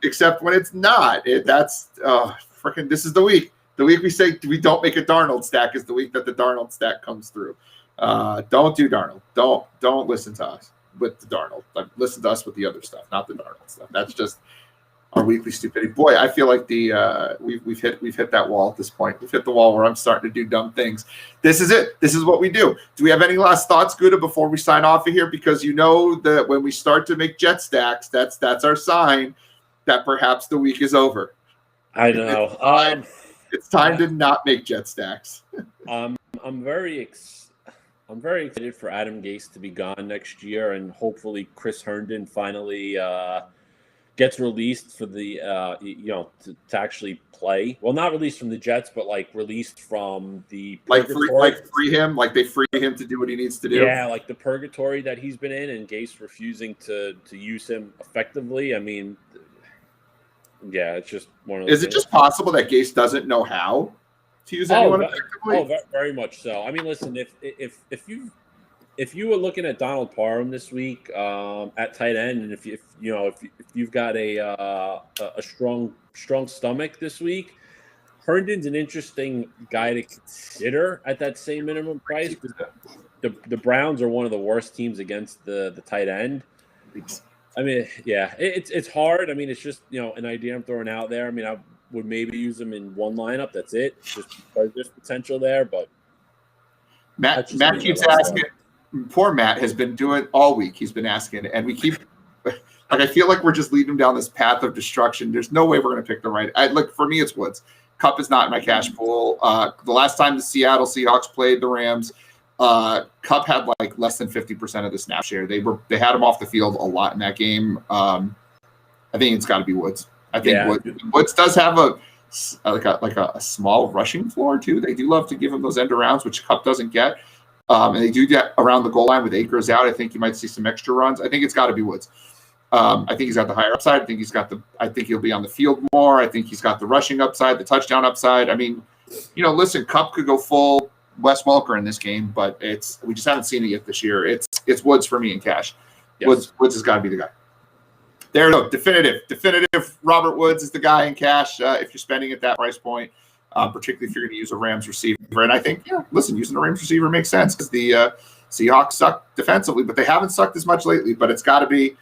Speaker 1: Except when it's not. This is the week. The week we say we don't make a Darnold stack is the week that the Darnold stack comes through. Don't do Darnold. Don't listen to us with the Darnold. Listen to us with the other stuff, not the Darnold stuff. That's just our weekly stupidity. Boy, I feel like we've hit that wall at this point. We've hit the wall where I'm starting to do dumb things. This is it. This is what we do. Do we have any last thoughts, Gouda, before we sign off of here? Because that when we start to make Jet stacks, that's our sign that perhaps the week is over.
Speaker 2: I know.
Speaker 1: It's time to not make Jet stacks.
Speaker 2: I'm very excited for Adam Gase to be gone next year, and hopefully Chris Herndon finally gets released for the to actually play. Well, not released from the Jets, but released from the
Speaker 1: free him, they free him to do what he needs to do.
Speaker 2: Yeah, the purgatory that he's been in, and Gase refusing to use him effectively. Yeah, it's just one of those.
Speaker 1: Is it just possible that Gase doesn't know how to use anyone effectively?
Speaker 2: Oh, very much so. Listen, if you were looking at Donald Parham this week at tight end, and if you've got a strong stomach this week, Herndon's an interesting guy to consider at that same minimum price. The Browns are one of the worst teams against the tight end. I mean, yeah, it's hard. I mean, it's just an idea I'm throwing out there. I mean, I would maybe use them in one lineup. That's it, just because there's potential there. But
Speaker 1: Matt keeps asking. Poor Matt has been doing all week. He's been asking, and we keep like I feel like we're just leading him down this path of destruction. There's no way we're going to pick the right. Look, for me, it's Woods. Cup is not in my cash pool. The last time the Seattle Seahawks played the Rams, Cup had like less than 50% of the snap share. They had him off the field a lot in that game. I think it's got to be Woods. I think Woods does have a small rushing floor too. They do love to give him those end arounds, which Cup doesn't get. And they do get around the goal line with Akers out. I think you might see some extra runs. I think it's got to be Woods. I think he's got the higher upside. I think he'll be on the field more. I think he's got the rushing upside, the touchdown upside. I mean, listen, Cup could go full Wes Welker in this game, but we just haven't seen it yet this year. It's Woods for me in cash. Yes. Woods has got to be the guy. There you go. Definitive. Robert Woods is the guy in cash if you're spending at that price point, particularly if you're going to use a Rams receiver. And I think, using a Rams receiver makes sense because the Seahawks suck defensively, but they haven't sucked as much lately. But it's got to be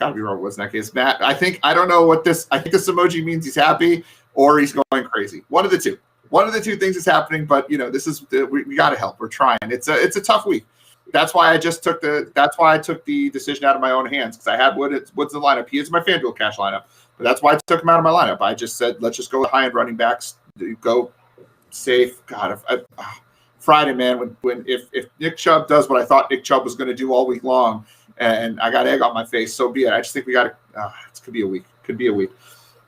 Speaker 1: Robert Woods in that case. Matt, I don't know what this. I think this emoji means he's happy or he's going crazy. One of the two. One of the two things is happening. But this is we got to help. We're trying. It's a tough week. That's why I took the decision out of my own hands because I had Woods in the lineup. He is my FanDuel cash lineup, but that's why I took him out of my lineup. I just said let's just go with high-end running backs. Go safe. God, Friday, man. If Nick Chubb does what I thought Nick Chubb was going to do all week long, and I got egg on my face, so be it. I just think we got to. It could be a week.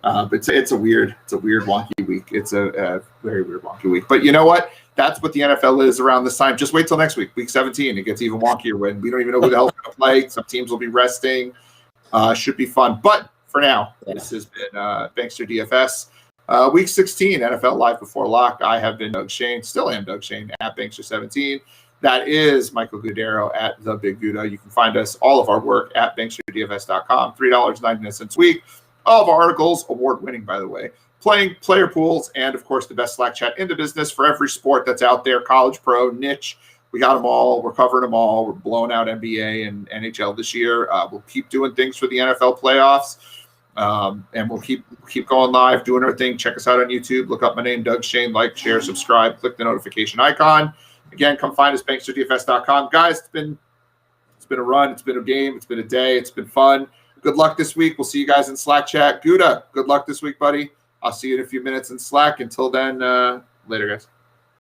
Speaker 1: But it's a weird wonky week. It's a very weird wonky week. But you know what? That's what the NFL is around this time. Just wait till next week, week 17. It gets even wonkier when we don't even know who the hell's going to play. Some teams will be resting. Should be fun. But for now, this has been Bankster DFS. Week 16, NFL Live Before Lock. I have been Doug Shane. Still am Doug Shane at Bankster17. That is Michael Gudero at The Big Gouda. You can find us, all of our work, at banksterdfs.com. $3.99 a week. All of our articles, award-winning, by the way. Playing player pools, and, of course, the best Slack chat in the business for every sport that's out there, college, pro, niche. We got them all. We're covering them all. We're blowing out NBA and NHL this year. We'll keep doing things for the NFL playoffs, and we'll keep going live, doing our thing. Check us out on YouTube. Look up my name, Doug Shane. Like, share, subscribe. Click the notification icon. Again, come find us, banksterdfs.com. Guys, it's been a run. It's been a game. It's been a day. It's been fun. Good luck this week. We'll see you guys in Slack chat. Gouda, good luck this week, buddy. I'll see you in a few minutes in Slack. Until then, later, guys.